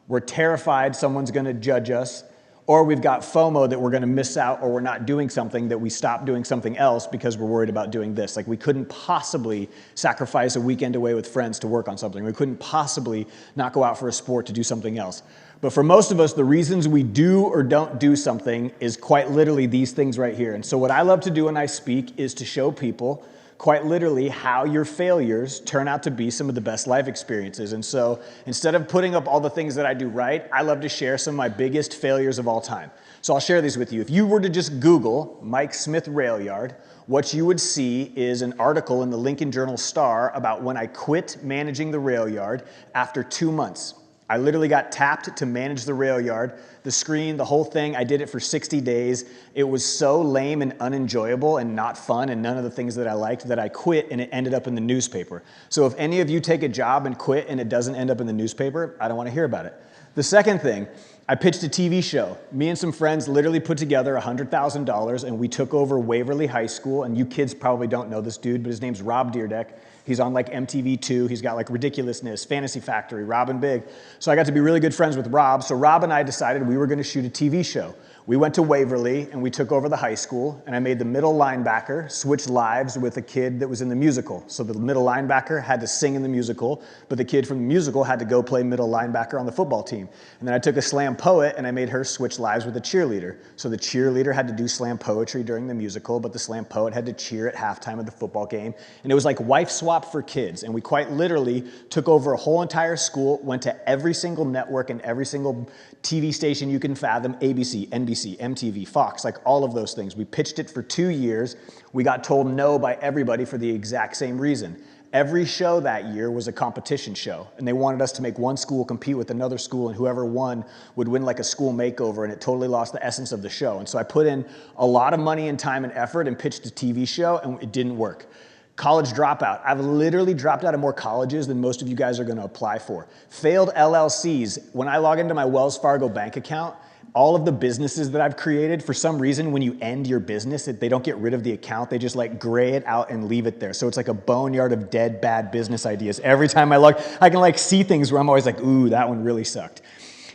we're terrified someone's going to judge us, or we've got FOMO that we're going to miss out or we're not doing something, that we stop doing something else because we're worried about doing this. Like we couldn't possibly sacrifice a weekend away with friends to work on something. We couldn't possibly not go out for a sport to do something else. But for most of us, the reasons we do or don't do something is quite literally these things right here. And so what I love to do when I speak is to show people quite literally how your failures turn out to be some of the best life experiences. And so instead of putting up all the things that I do right, I love to share some of my biggest failures of all time. So I'll share these with you. If you were to just Google Mike Smith Rail Yard, what you would see is an article in the Lincoln Journal-Star about when I quit managing the rail yard after 2 months. I literally got tapped to manage the rail yard, the screen, the whole thing. I did it for 60 days. It was so lame and unenjoyable and not fun and none of the things that I liked that I quit and it ended up in the newspaper. So if any of you take a job and quit and it doesn't end up in the newspaper, I don't want to hear about it. The second thing, I pitched a TV show. Me and some friends literally put together $100,000 and we took over Waverly High School, and you kids probably don't know this dude, but his name's Rob Dyrdek. He's on like MTV2. He's got like Ridiculousness, Fantasy Factory, Robin Big. So I got to be really good friends with Rob. So Rob and I decided we were going to shoot a TV show. We went to Waverly and we took over the high school, and I made the middle linebacker switch lives with a kid that was in the musical. So the middle linebacker had to sing in the musical, but the kid from the musical had to go play middle linebacker on the football team. And then I took a slam poet and I made her switch lives with a cheerleader. So the cheerleader had to do slam poetry during the musical, but the slam poet had to cheer at halftime of the football game. And it was like wife swap for kids. And we quite literally took over a whole entire school, went to every single network and every single TV station you can fathom, ABC, NBC, MTV, Fox, like all of those things. We pitched it for 2 years. We got told no by everybody for the exact same reason. Every show that year was a competition show, and they wanted us to make one school compete with another school, and whoever won would win like a school makeover, and it totally lost the essence of the show. And so I put in a lot of money and time and effort and pitched a TV show, and it didn't work. College dropout. I've literally dropped out of more colleges than most of you guys are going to apply for. Failed LLCs. When I log into my Wells Fargo bank account, all of the businesses that I've created, for some reason, when you end your business, they don't get rid of the account. They just like gray it out and leave it there. So it's like a boneyard of dead, bad business ideas. Every time I log, I can like see things where I'm always like, ooh, that one really sucked.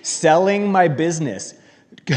Selling my business.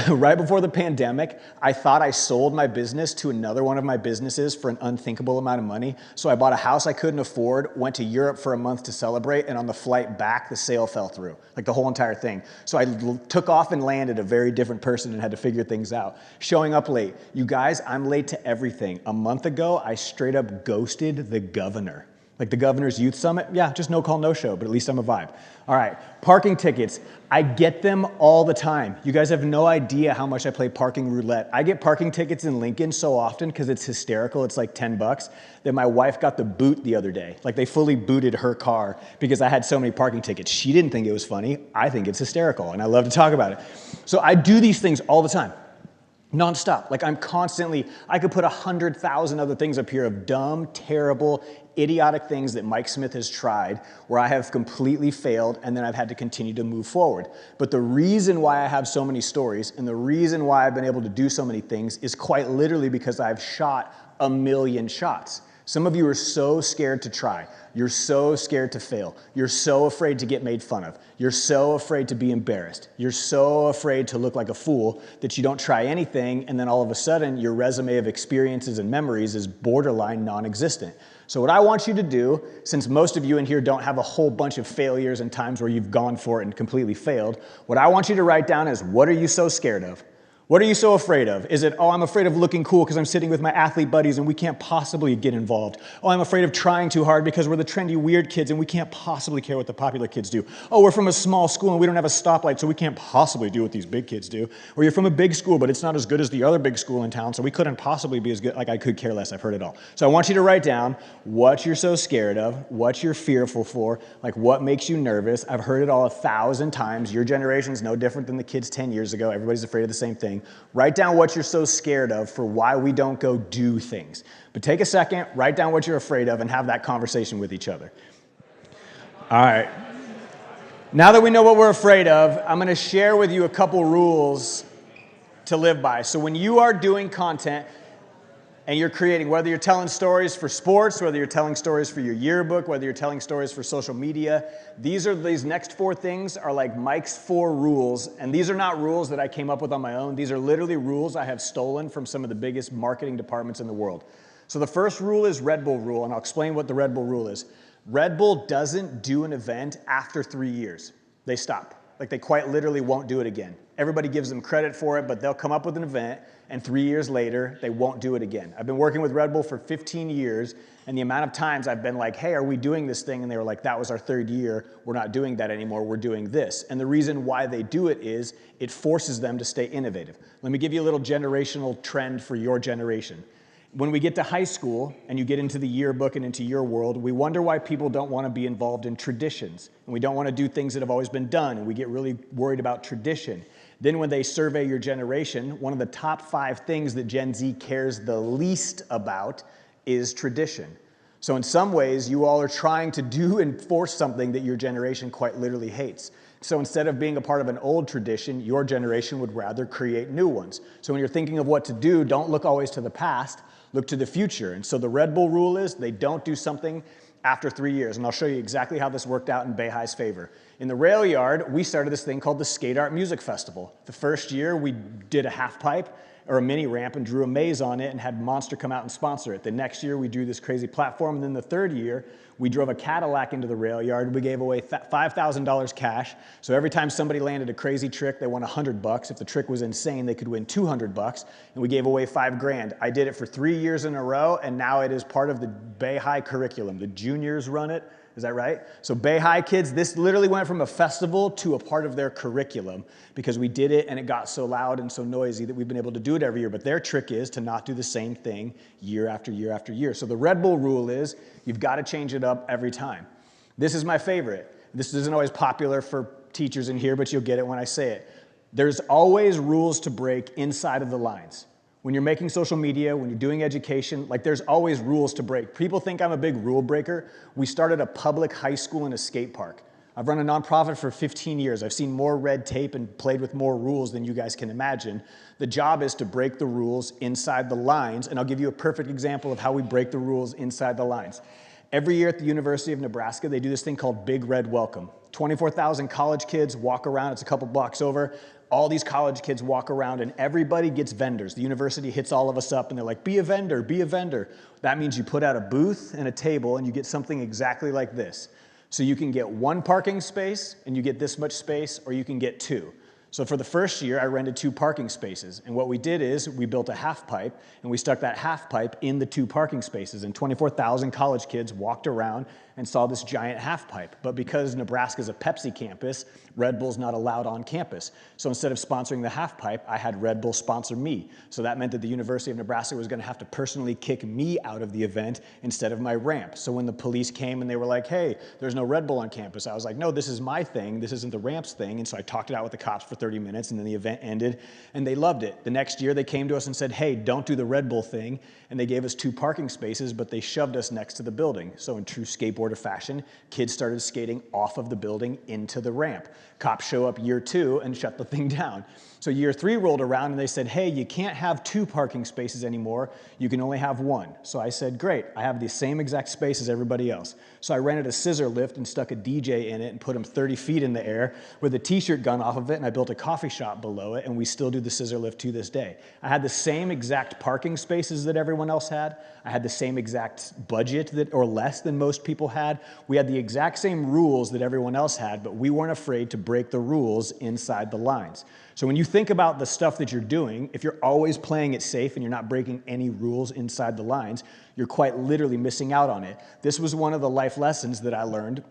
Right before the pandemic, I thought I sold my business to another one of my businesses for an unthinkable amount of money. So I bought a house I couldn't afford, went to Europe for a month to celebrate, and on the flight back, the sale fell through, like the whole entire thing. So I took off and landed a very different person and had to figure things out. Showing up late. You guys, I'm late to everything. A month ago, I straight up ghosted the governor. Like the Governor's Youth Summit? Yeah, just no call, no show, but at least I'm a vibe. All right, parking tickets. I get them all the time. You guys have no idea how much I play parking roulette. I get parking tickets in Lincoln so often because it's hysterical. It's like 10 bucks that my wife got the boot the other day. Like they fully booted her car because I had so many parking tickets. She didn't think it was funny. I think it's hysterical and I love to talk about it. So I do these things all the time. Nonstop. Like I'm constantly, I could put 100,000 other things up here of dumb, terrible, idiotic things that Mike Smith has tried where I have completely failed and then I've had to continue to move forward. But the reason why I have so many stories and the reason why I've been able to do so many things is quite literally because I've shot a million shots. Some of you are so scared to try. You're so scared to fail. You're so afraid to get made fun of. You're so afraid to be embarrassed. You're so afraid to look like a fool that you don't try anything, and then all of a sudden your resume of experiences and memories is borderline non-existent. So what I want you to do, since most of you in here don't have a whole bunch of failures and times where you've gone for it and completely failed, what I want you to write down is, what are you so scared of? What are you so afraid of? Is it, oh, I'm afraid of looking cool because I'm sitting with my athlete buddies and we can't possibly get involved? Oh, I'm afraid of trying too hard because we're the trendy, weird kids and we can't possibly care what the popular kids do. Oh, we're from a small school and we don't have a stoplight, so we can't possibly do what these big kids do. Or you're from a big school, but it's not as good as the other big school in town, so we couldn't possibly be as good. Like, I could care less. I've heard it all. So I want you to write down what you're so scared of, what you're fearful for, like what makes you nervous. I've heard it all 1,000 times. Your generation's no different than the kids 10 years ago. Everybody's afraid of the same thing. Write down what you're so scared of for why we don't go do things. But take a second, write down what you're afraid of, and have that conversation with each other. All right. Now that we know what we're afraid of, I'm going to share with you a couple rules to live by. So when you are doing content and you're creating, whether you're telling stories for sports, whether you're telling stories for your yearbook, whether you're telling stories for social media, these next 4 things are like Mike's 4 rules. And these are not rules that I came up with on my own. These are literally rules I have stolen from some of the biggest marketing departments in the world. So the first rule is Red Bull rule, and I'll explain what the Red Bull rule is. Red Bull doesn't do an event after 3 years. They stop. Like they quite literally won't do it again. Everybody gives them credit for it, but they'll come up with an event and 3 years later, they won't do it again. I've been working with Red Bull for 15 years, and the amount of times I've been like, hey, are we doing this thing? And they were like, that was our 3rd year. We're not doing that anymore. We're doing this. And the reason why they do it is it forces them to stay innovative. Let me give you a little generational trend for your generation. When we get to high school and you get into the yearbook and into your world, we wonder why people don't want to be involved in traditions. And we don't want to do things that have always been done. And we get really worried about tradition. Then when they survey your generation, one of the top 5 things that Gen Z cares the least about is tradition. So in some ways, you all are trying to do and force something that your generation quite literally hates. So instead of being a part of an old tradition, your generation would rather create new ones. So when you're thinking of what to do, don't look always to the past, look to the future. And so the Red Bull rule is they don't do something after 3 years. And I'll show you exactly how this worked out in Beihai's favor. In the rail yard, we started this thing called the Skate Art Music Festival. The first year, we did a half pipe or a mini ramp and drew a maze on it and had Monster come out and sponsor it. The next year, we drew this crazy platform. And then the 3rd year, we drove a Cadillac into the rail yard. We gave away $5,000 cash. So every time somebody landed a crazy trick, they won $100. If the trick was insane, they could win $200. And we gave away $5,000. I did it for 3 years in a row, and now it is part of the Beihai curriculum. The juniors run it. Is that right? So Beihai kids, this literally went from a festival to a part of their curriculum because we did it and it got so loud and so noisy that we've been able to do it every year. But their trick is to not do the same thing year after year after year. So the Red Bull rule is you've got to change it up every time. This is my favorite. This isn't always popular for teachers in here, but you'll get it when I say it. There's always rules to break inside of the lines. When you're making social media, when you're doing education, like there's always rules to break. People think I'm a big rule breaker. We started a public high school and a skate park. I've run a nonprofit for 15 years. I've seen more red tape and played with more rules than you guys can imagine. The job is to break the rules inside the lines, and I'll give you a perfect example of how we break the rules inside the lines. Every year at the University of Nebraska, they do this thing called Big Red Welcome. 24,000 college kids walk around. It's a couple blocks over. All these college kids walk around and everybody gets vendors. The university hits all of us up and they're like, be a vendor, be a vendor. That means you put out a booth and a table and you get something exactly like this. So you can get 1 parking space and you get this much space, or you can get 2. So for the first year, I rented 2 parking spaces. And what we did is we built a half pipe, and we stuck that half pipe in the 2 parking spaces. And 24,000 college kids walked around and saw this giant half pipe. But because Nebraska's a Pepsi campus, Red Bull's not allowed on campus. So instead of sponsoring the half pipe, I had Red Bull sponsor me. So that meant that the University of Nebraska was going to have to personally kick me out of the event instead of my ramp. So when the police came and they were like, hey, there's no Red Bull on campus, I was like, no, this is my thing. This isn't the ramp's thing. And so I talked it out with the cops for 30 minutes, and then the event ended, and they loved it. The next year, they came to us and said, hey, don't do the Red Bull thing. And they gave us 2 parking spaces, but they shoved us next to the building. So in true skateboarder fashion, kids started skating off of the building into the ramp. Cops show up year 2 and shut the thing down. So year 3 rolled around and they said, hey, you can't have 2 parking spaces anymore. You can only have 1. So I said, great, I have the same exact space as everybody else. So I rented a scissor lift and stuck a DJ in it and put him 30 feet in the air with a t-shirt gun off of it, and I built a coffee shop below it, and we still do the scissor lift to this day. I had the same exact parking spaces that everyone else had. I had the same exact budget that, or less than most people had. We had the exact same rules that everyone else had, but we weren't afraid to break the rules inside the lines. So when you think about the stuff that you're doing, if you're always playing it safe and you're not breaking any rules inside the lines, you're quite literally missing out on it. This was one of the life lessons that I learned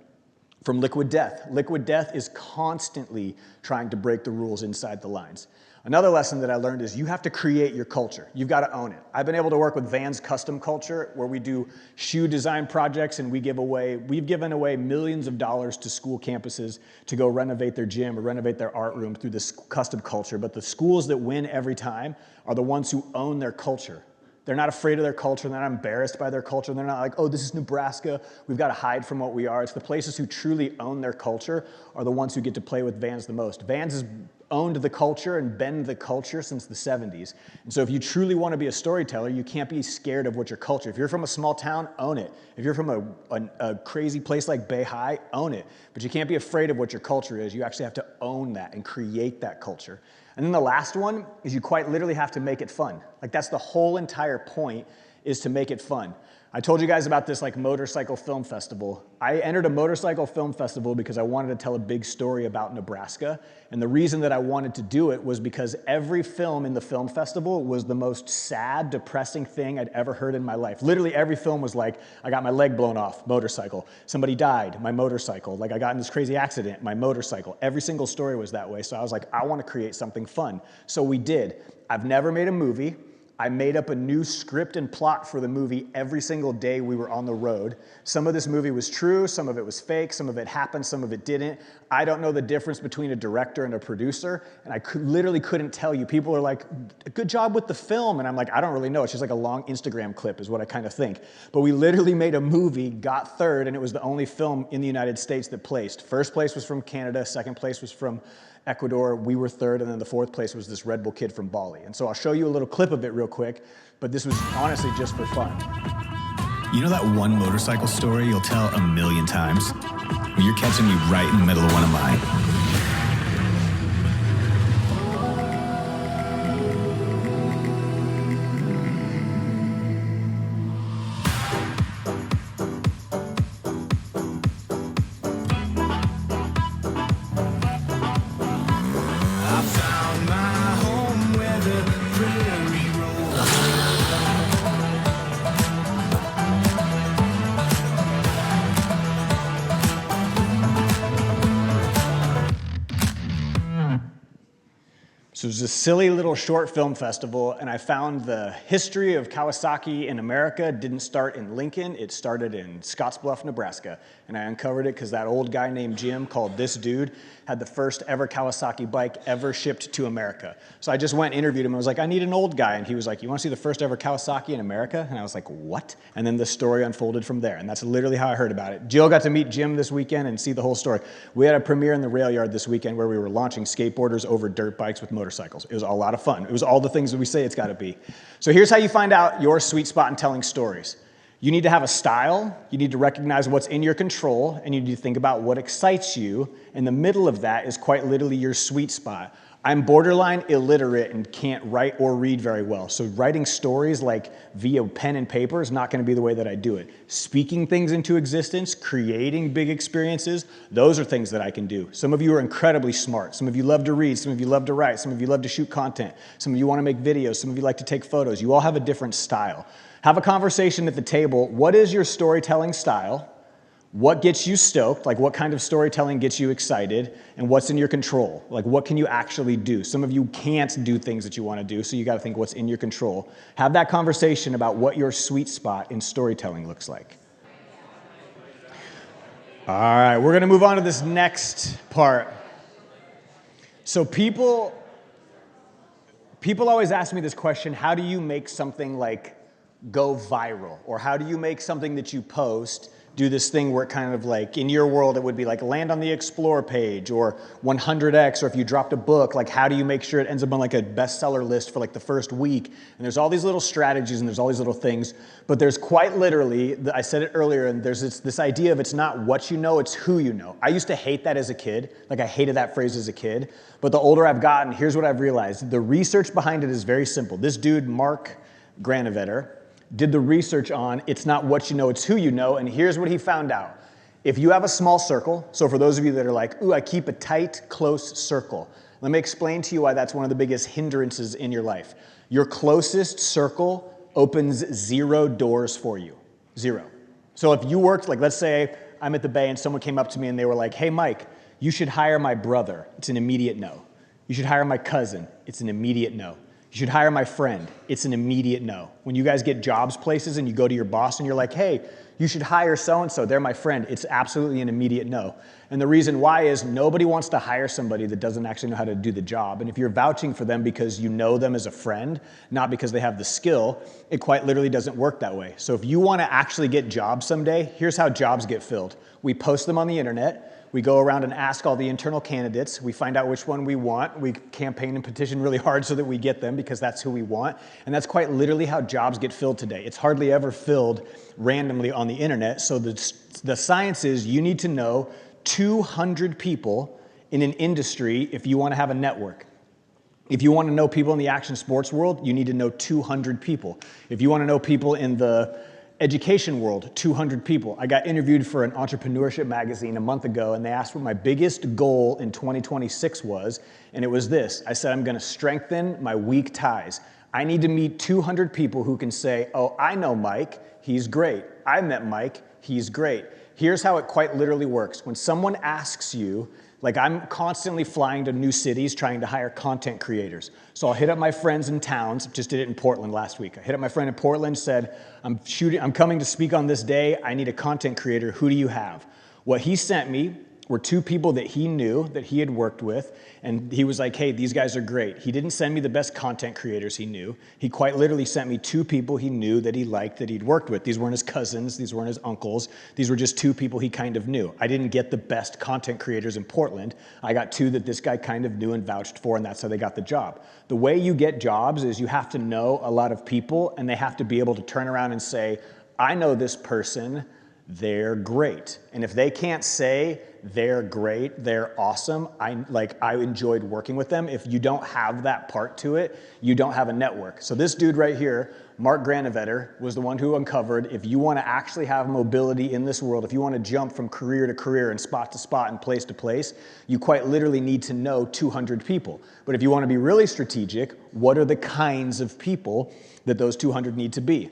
from Liquid Death. Liquid Death is constantly trying to break the rules inside the lines. Another lesson that I learned is you have to create your culture. You've got to own it. I've been able to work with Vans Custom Culture, where we do shoe design projects, and we've given away millions of dollars to school campuses to go renovate their gym or renovate their art room through this custom culture. But the schools that win every time are the ones who own their culture. They're not afraid of their culture. They're not embarrassed by their culture. They're not like, oh, this is Nebraska. We've got to hide from what we are. It's the places who truly own their culture are the ones who get to play with Vans the most. Vans has owned the culture and been the culture since the 70s. And so if you truly want to be a storyteller, you can't be scared of what your culture. If you're from a small town, own it. If you're from a crazy place like Bay High, own it. But you can't be afraid of what your culture is. You actually have to own that and create that culture. And then the last one is you quite literally have to make it fun. Like, that's the whole entire point, is to make it fun. I told you guys about this motorcycle film festival. I entered a motorcycle film festival because I wanted to tell a big story about Nebraska. And the reason that I wanted to do it was because every film in the film festival was the most sad, depressing thing I'd ever heard in my life. Literally every film was like, I got my leg blown off, motorcycle. Somebody died, my motorcycle. Like, I got in this crazy accident, my motorcycle. Every single story was that way. So I was like, I want to create something fun. So we did. I've never made a movie. I made up a new script and plot for the movie every single day we were on the road. Some of this movie was true, some of it was fake, some of it happened, some of it didn't. I don't know the difference between a director and a producer, and I literally couldn't tell you. People are like, good job with the film, and I'm like, I don't really know. It's just like a long Instagram clip is what I kind of think. But we literally made a movie, got third, and it was the only film in the United States that placed. First place was from Canada, second place was from Ecuador, we were third, and then the fourth place was this Red Bull kid from Bali. And so I'll show you a little clip of it real quick, but this was honestly just for fun. You know that one motorcycle story you'll tell a million times? Well, you're catching me right in the middle of one of mine. So it was a silly little short film festival, and I found the history of Kawasaki in America didn't start in Lincoln, it started in Scottsbluff, Nebraska. And I uncovered it because that old guy named Jim called this dude had the first ever Kawasaki bike ever shipped to America. So I just went and interviewed him. I was like, I need an old guy. And he was like, you want to see the first ever Kawasaki in America? And I was like, what? And then the story unfolded from there. And that's literally how I heard about it. Jill got to meet Jim this weekend and see the whole story. We had a premiere in the rail yard this weekend where we were launching skateboarders over dirt bikes with motorcycles. It was a lot of fun. It was all the things that we say it's got to be. So here's how you find out your sweet spot in telling stories. You need to have a style, you need to recognize what's in your control, and you need to think about what excites you. In the middle of that is quite literally your sweet spot. I'm borderline illiterate and can't write or read very well. So writing stories like via pen and paper is not going to be the way that I do it. Speaking things into existence, creating big experiences, those are things that I can do. Some of you are incredibly smart. Some of you love to read. Some of you love to write. Some of you love to shoot content. Some of you want to make videos. Some of you like to take photos. You all have a different style. Have a conversation at the table. What is your storytelling style? What gets you stoked? Like what kind of storytelling gets you excited? And what's in your control? Like what can you actually do? Some of you can't do things that you want to do, so you got to think what's in your control. Have that conversation about what your sweet spot in storytelling looks like. All right, we're going to move on to this next part. So people always ask me this question, how do you make something like go viral? Or how do you make something that you post do this thing where it kind of like, in your world, it would be like land on the explore page or 100x, or if you dropped a book, like how do you make sure it ends up on like a bestseller list for like the first week? And there's all these little strategies and there's all these little things, but there's quite literally, I said it earlier, and there's this idea of it's not what you know, it's who you know. I used to hate that as a kid. Like I hated that phrase as a kid, but the older I've gotten, here's what I've realized. The research behind it is very simple. This dude, Mark Granovetter, did the research on it's not what you know, it's who you know, and here's what he found out. If you have a small circle, so for those of you that are like, ooh, I keep a tight, close circle, let me explain to you why that's one of the biggest hindrances in your life. Your closest circle opens 0 doors for you, 0. So if you worked, like let's say I'm at the Bay and someone came up to me and they were like, hey Mike, you should hire my brother, it's an immediate no. You should hire my cousin, it's an immediate no. You should hire my friend. It's an immediate no. When you guys get jobs places and you go to your boss and you're like, hey, you should hire so-and-so, they're my friend. It's absolutely an immediate no. And the reason why is nobody wants to hire somebody that doesn't actually know how to do the job. And if you're vouching for them because you know them as a friend, not because they have the skill, it quite literally doesn't work that way. So if you want to actually get jobs someday, here's how jobs get filled. We post them on the internet. We go around and ask all the internal candidates. We find out which one we want. We campaign and petition really hard so that we get them because that's who we want. And that's quite literally how jobs get filled today. It's hardly ever filled randomly on the internet. So the science is you need to know 200 people in an industry if you want to have a network. If you want to know people in the action sports world, you need to know 200 people. If you want to know people in the education world, 200 people. I got interviewed for an entrepreneurship magazine a month ago, and they asked what my biggest goal in 2026 was, and it was this. I said, I'm going to strengthen my weak ties. I need to meet 200 people who can say, oh, I know Mike, he's great. I met Mike, he's great. Here's how it quite literally works. When someone asks you, like I'm constantly flying to new cities trying to hire content creators. So I'll hit up my friends in towns, just did it in Portland last week. I hit up my friend in Portland, said, I'm coming to speak on this day, I need a content creator, who do you have? What he sent me were 2 people that he knew, that he had worked with, and he was like, hey, these guys are great. He didn't send me the best content creators he knew. He quite literally sent me 2 people he knew that he liked, that he'd worked with. These weren't his cousins, these weren't his uncles, these were just 2 people he kind of knew. I didn't get the best content creators in Portland. I got 2 that this guy kind of knew and vouched for, and that's how they got the job. The way you get jobs is you have to know a lot of people, and they have to be able to turn around and say, I know this person, they're great. And if they can't say they're great, they're awesome, I enjoyed working with them. If you don't have that part to it, you don't have a network. So this dude right here, Mark Granovetter, was the one who uncovered if you want to actually have mobility in this world, if you want to jump from career to career and spot to spot and place to place, you quite literally need to know 200 people. But if you want to be really strategic, what are the kinds of people that those 200 need to be?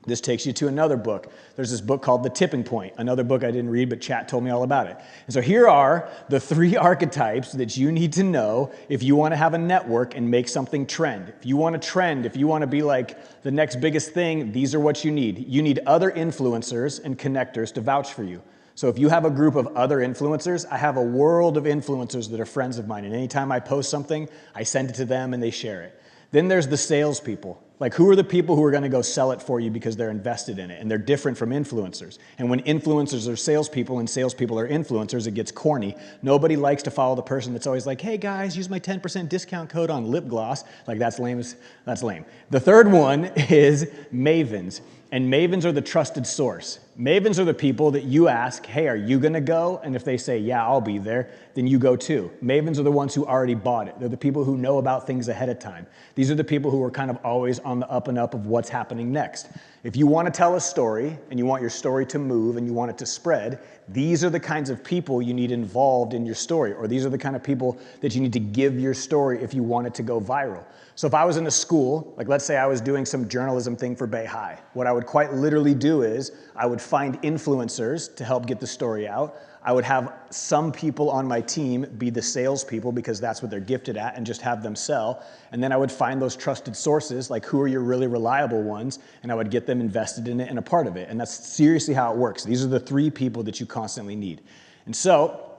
This takes you to another book. There's this book called The Tipping Point, another book I didn't read, but chat told me all about it. And so here are the 3 archetypes that you need to know if you want to have a network and make something trend. If you want to trend, if you want to be like the next biggest thing, these are what you need. You need other influencers and connectors to vouch for you. So if you have a group of other influencers, I have a world of influencers that are friends of mine, and anytime I post something, I send it to them and they share it. Then there's the salespeople. Like, who are the people who are going to go sell it for you because they're invested in it? And they're different from influencers. And when influencers are salespeople and salespeople are influencers, it gets corny. Nobody likes to follow the person that's always like, hey guys, use my 10% discount code on lip gloss. Like, that's lame. That's lame. The third one is mavens. And mavens are the trusted source. Mavens are the people that you ask, hey, are you gonna go? And if they say, yeah, I'll be there, then you go too. Mavens are the ones who already bought it. They're the people who know about things ahead of time. These are the people who are kind of always on the up and up of what's happening next. If you wanna tell a story and you want your story to move and you want it to spread, these are the kinds of people you need involved in your story, or these are the kind of people that you need to give your story if you want it to go viral. So if I was in a school, like let's say I was doing some journalism thing for Bay High, what I would quite literally do is I would find influencers to help get the story out. I would have some people on my team be the salespeople because that's what they're gifted at and just have them sell. And then I would find those trusted sources, like who are your really reliable ones, and I would get them invested in it and a part of it. And that's seriously how it works. These are the three people that you constantly need. And so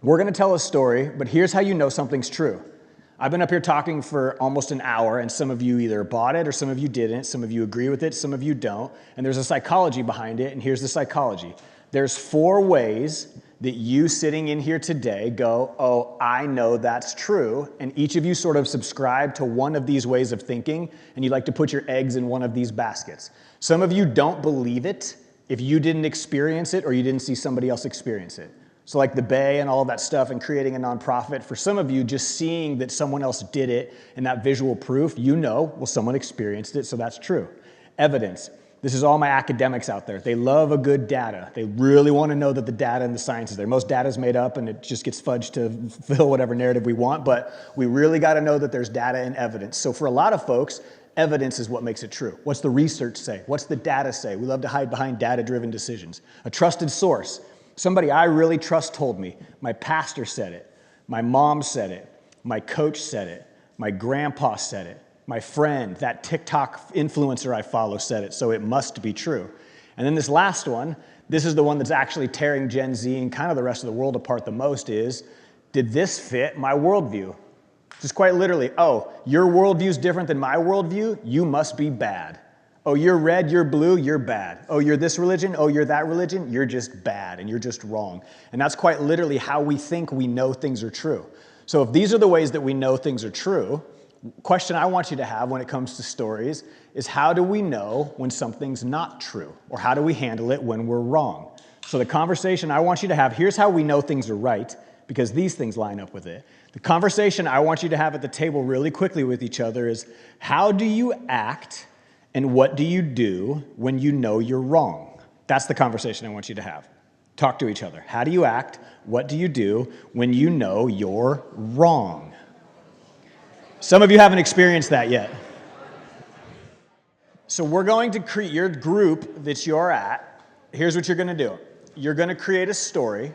we're gonna tell a story, but here's how you know something's true. I've been up here talking for almost an hour, and some of you either bought it or some of you didn't. Some of you agree with it, some of you don't. And there's a psychology behind it, and here's the psychology. There's 4 ways that you sitting in here today go, oh, I know that's true. And each of you sort of subscribe to one of these ways of thinking, and you like to put your eggs in one of these baskets. Some of you don't believe it if you didn't experience it or you didn't see somebody else experience it. So like the Bay and all of that stuff and creating a nonprofit, for some of you, just seeing that someone else did it and that visual proof, you know, well, someone experienced it, so that's true. Evidence. This is all my academics out there. They love a good data. They really want to know that the data and the science is there. Most data is made up and it just gets fudged to fill whatever narrative we want, but we really got to know that there's data and evidence. So for a lot of folks, evidence is what makes it true. What's the research say? What's the data say? We love to hide behind data-driven decisions. A trusted source. Somebody I really trust told me. My pastor said it. My mom said it. My coach said it. My grandpa said it. My friend, that TikTok influencer I follow said it, so it must be true. And then this last one, this is the one that's actually tearing Gen Z and kind of the rest of the world apart the most is, did this fit my worldview? Just quite literally, oh, your worldview is different than my worldview? You must be bad. Oh, you're red, you're blue, you're bad. Oh, you're this religion, oh, you're that religion, you're just bad and you're just wrong. And that's quite literally how we think we know things are true. So if these are the ways that we know things are true, question I want you to have when it comes to stories is how do we know when something's not true? Or how do we handle it when we're wrong? So the conversation I want you to have, here's how we know things are right, because these things line up with it. The conversation I want you to have at the table really quickly with each other is, how do you act and what do you do when you know you're wrong? That's the conversation I want you to have. Talk to each other. How do you act? What do you do when you know you're wrong? Some of you haven't experienced that yet. So we're going to create your group that you're at. Here's what you're going to do. You're going to create a story.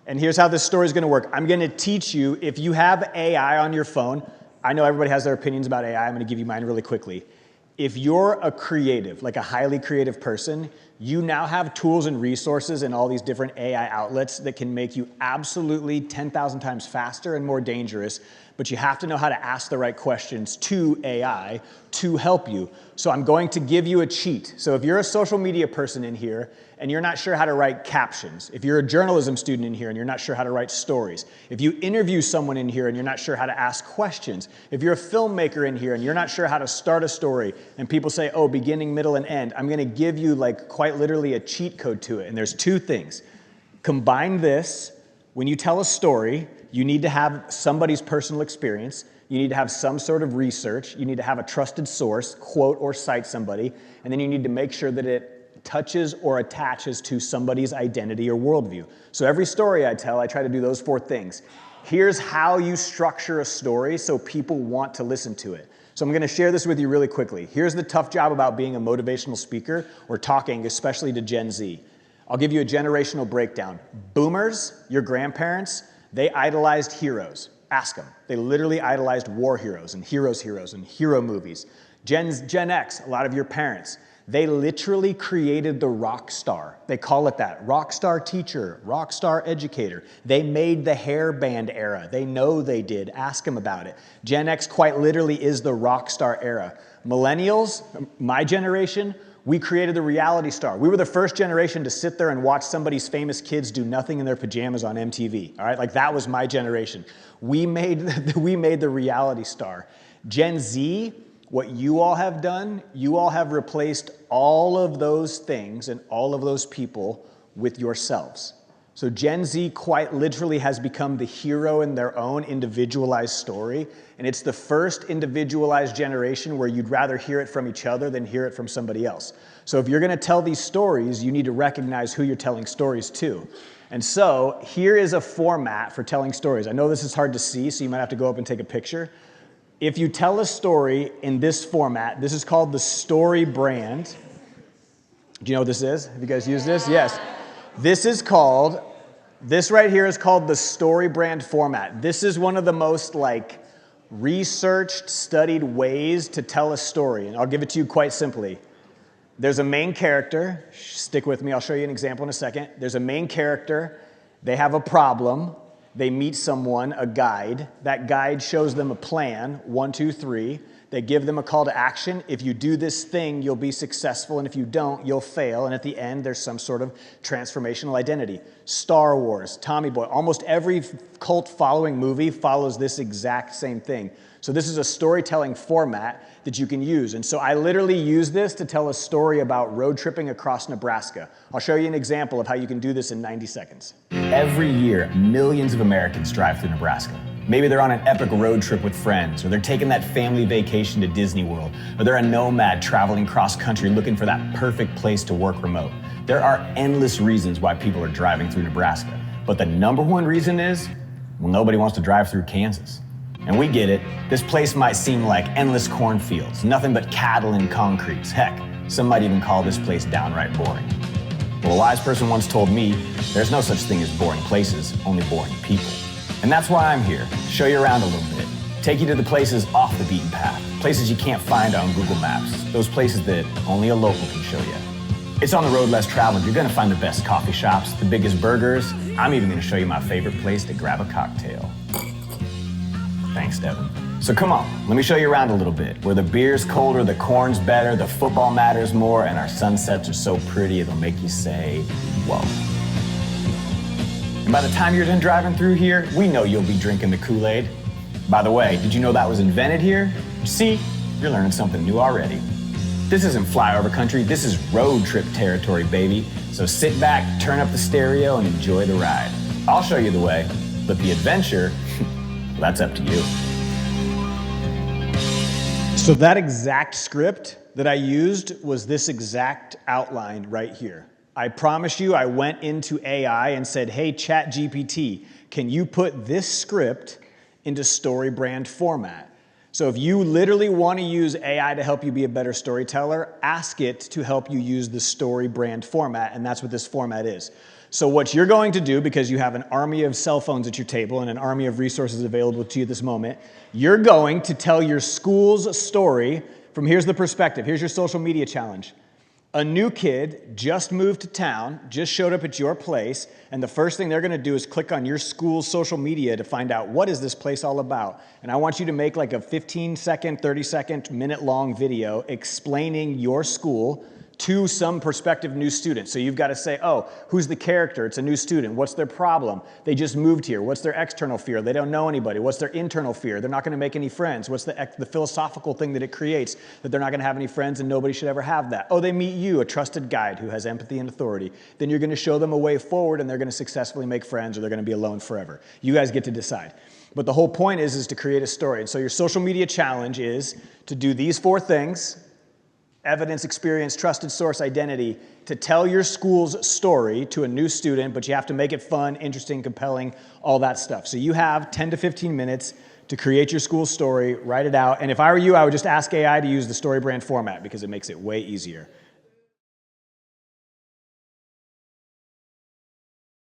And here's how this story is going to work. I'm going to teach you, if you have AI on your phone, I know everybody has their opinions about AI. I'm going to give you mine really quickly. If you're a creative, like a highly creative person, you now have tools and resources and all these different AI outlets that can make you absolutely 10,000 times faster and more dangerous, but you have to know how to ask the right questions to AI to help you. So I'm going to give you a cheat. So if you're a social media person in here and you're not sure how to write captions, if you're a journalism student in here and you're not sure how to write stories, if you interview someone in here and you're not sure how to ask questions, if you're a filmmaker in here and you're not sure how to start a story and people say, oh, beginning, middle, and end, I'm going to give you like quite literally a cheat code to it. And there's 2 things. Combine this. When you tell a story, you need to have somebody's personal experience. You need to have some sort of research. You need to have a trusted source, quote or cite somebody. And then you need to make sure that it touches or attaches to somebody's identity or worldview. So every story I tell, I try to do those 4 things. Here's how you structure a story so people want to listen to it. So I'm going to share this with you really quickly. Here's the tough job about being a motivational speaker or talking, especially to Gen Z. I'll give you a generational breakdown. Boomers, your grandparents, they idolized heroes. Ask them. They literally idolized war heroes and hero movies. Gen X, a lot of your parents, they literally created the rock star. They call it that. Rock star teacher, rock star educator. They made the hairband era. They know they did. Ask them about it. Gen X quite literally is the rock star era. Millennials, my generation, we created the reality star. We were the first generation to sit there and watch somebody's famous kids do nothing in their pajamas on MTV. All right, like that was my generation. We made the reality star. Gen Z, what you all have done, you all have replaced all of those things and all of those people with yourselves. So Gen Z quite literally has become the hero in their own individualized story, and it's the first individualized generation where you'd rather hear it from each other than hear it from somebody else. So if you're gonna tell these stories, you need to recognize who you're telling stories to. And so here is a format for telling stories. I know this is hard to see, so you might have to go up and take a picture. If you tell a story in this format, this is called the story brand. Do you know what this is? Have you guys used this? Yes. This right here is called the story brand format. This is one of the most researched, studied ways to tell a story. And I'll give it to you quite simply. There's a main character. Stick with me, I'll show you an example in a second. There's a main character. They have a problem. They meet someone, a guide. That guide shows them a plan, 1, 2, 3. They give them a call to action. If you do this thing, you'll be successful, and if you don't, you'll fail. And at the end, there's some sort of transformational identity. Star Wars, Tommy Boy, almost every cult following movie follows this exact same thing. So this is a storytelling format that you can use. And so I literally use this to tell a story about road tripping across Nebraska. I'll show you an example of how you can do this in 90 seconds. Every year, millions of Americans drive through Nebraska. Maybe they're on an epic road trip with friends, or they're taking that family vacation to Disney World, or they're a nomad traveling cross country looking for that perfect place to work remote. There are endless reasons why people are driving through Nebraska. But the number one reason is, well, nobody wants to drive through Kansas. And we get it. This place might seem like endless cornfields, nothing but cattle and concretes. Heck, some might even call this place downright boring. Well, a wise person once told me, there's no such thing as boring places, only boring people. And that's why I'm here, to show you around a little bit, take you to the places off the beaten path, places you can't find on Google Maps, those places that only a local can show you. It's on the road less traveled. You're gonna find the best coffee shops, the biggest burgers. I'm even gonna show you my favorite place to grab a cocktail. Thanks, Devin. So come on, let me show you around a little bit, where the beer's colder, the corn's better, the football matters more, and our sunsets are so pretty it'll make you say, whoa. And by the time you're done driving through here, we know you'll be drinking the Kool-Aid. By the way, did you know that was invented here? See, you're learning something new already. This isn't flyover country, this is road trip territory, baby. So sit back, turn up the stereo, and enjoy the ride. I'll show you the way, but the adventure, well, that's up to you. So that exact script that I used was this exact outline right here. I promise you, I went into AI and said, hey, ChatGPT, can you put this script into story brand format? So if you literally want to use AI to help you be a better storyteller, ask it to help you use the story brand format, and that's what this format is. So what you're going to do, because you have an army of cell phones at your table and an army of resources available to you at this moment, you're going to tell your school's story from here's the perspective, here's your social media challenge. A new kid just moved to town, just showed up at your place, and the first thing they're gonna do is click on your school's social media to find out what is this place all about. And I want you to make like a 15-second, 30-second, minute-long video explaining your school to some prospective new student. So you've got to say, oh, who's the character? It's a new student. What's their problem? They just moved here. What's their external fear? They don't know anybody. What's their internal fear? They're not going to make any friends. What's the philosophical thing that it creates that they're not going to have any friends and nobody should ever have that? Oh, they meet you, a trusted guide who has empathy and authority. Then you're going to show them a way forward and they're going to successfully make friends or they're going to be alone forever. You guys get to decide. But the whole point is to create a story. And so your social media challenge is to do these 4 things: evidence, experience, trusted source, identity, to tell your school's story to a new student, but you have to make it fun, interesting, compelling, all that stuff. So you have 10 to 15 minutes to create your school's story, write it out, and if I were you, I would just ask AI to use the story brand format because it makes it way easier.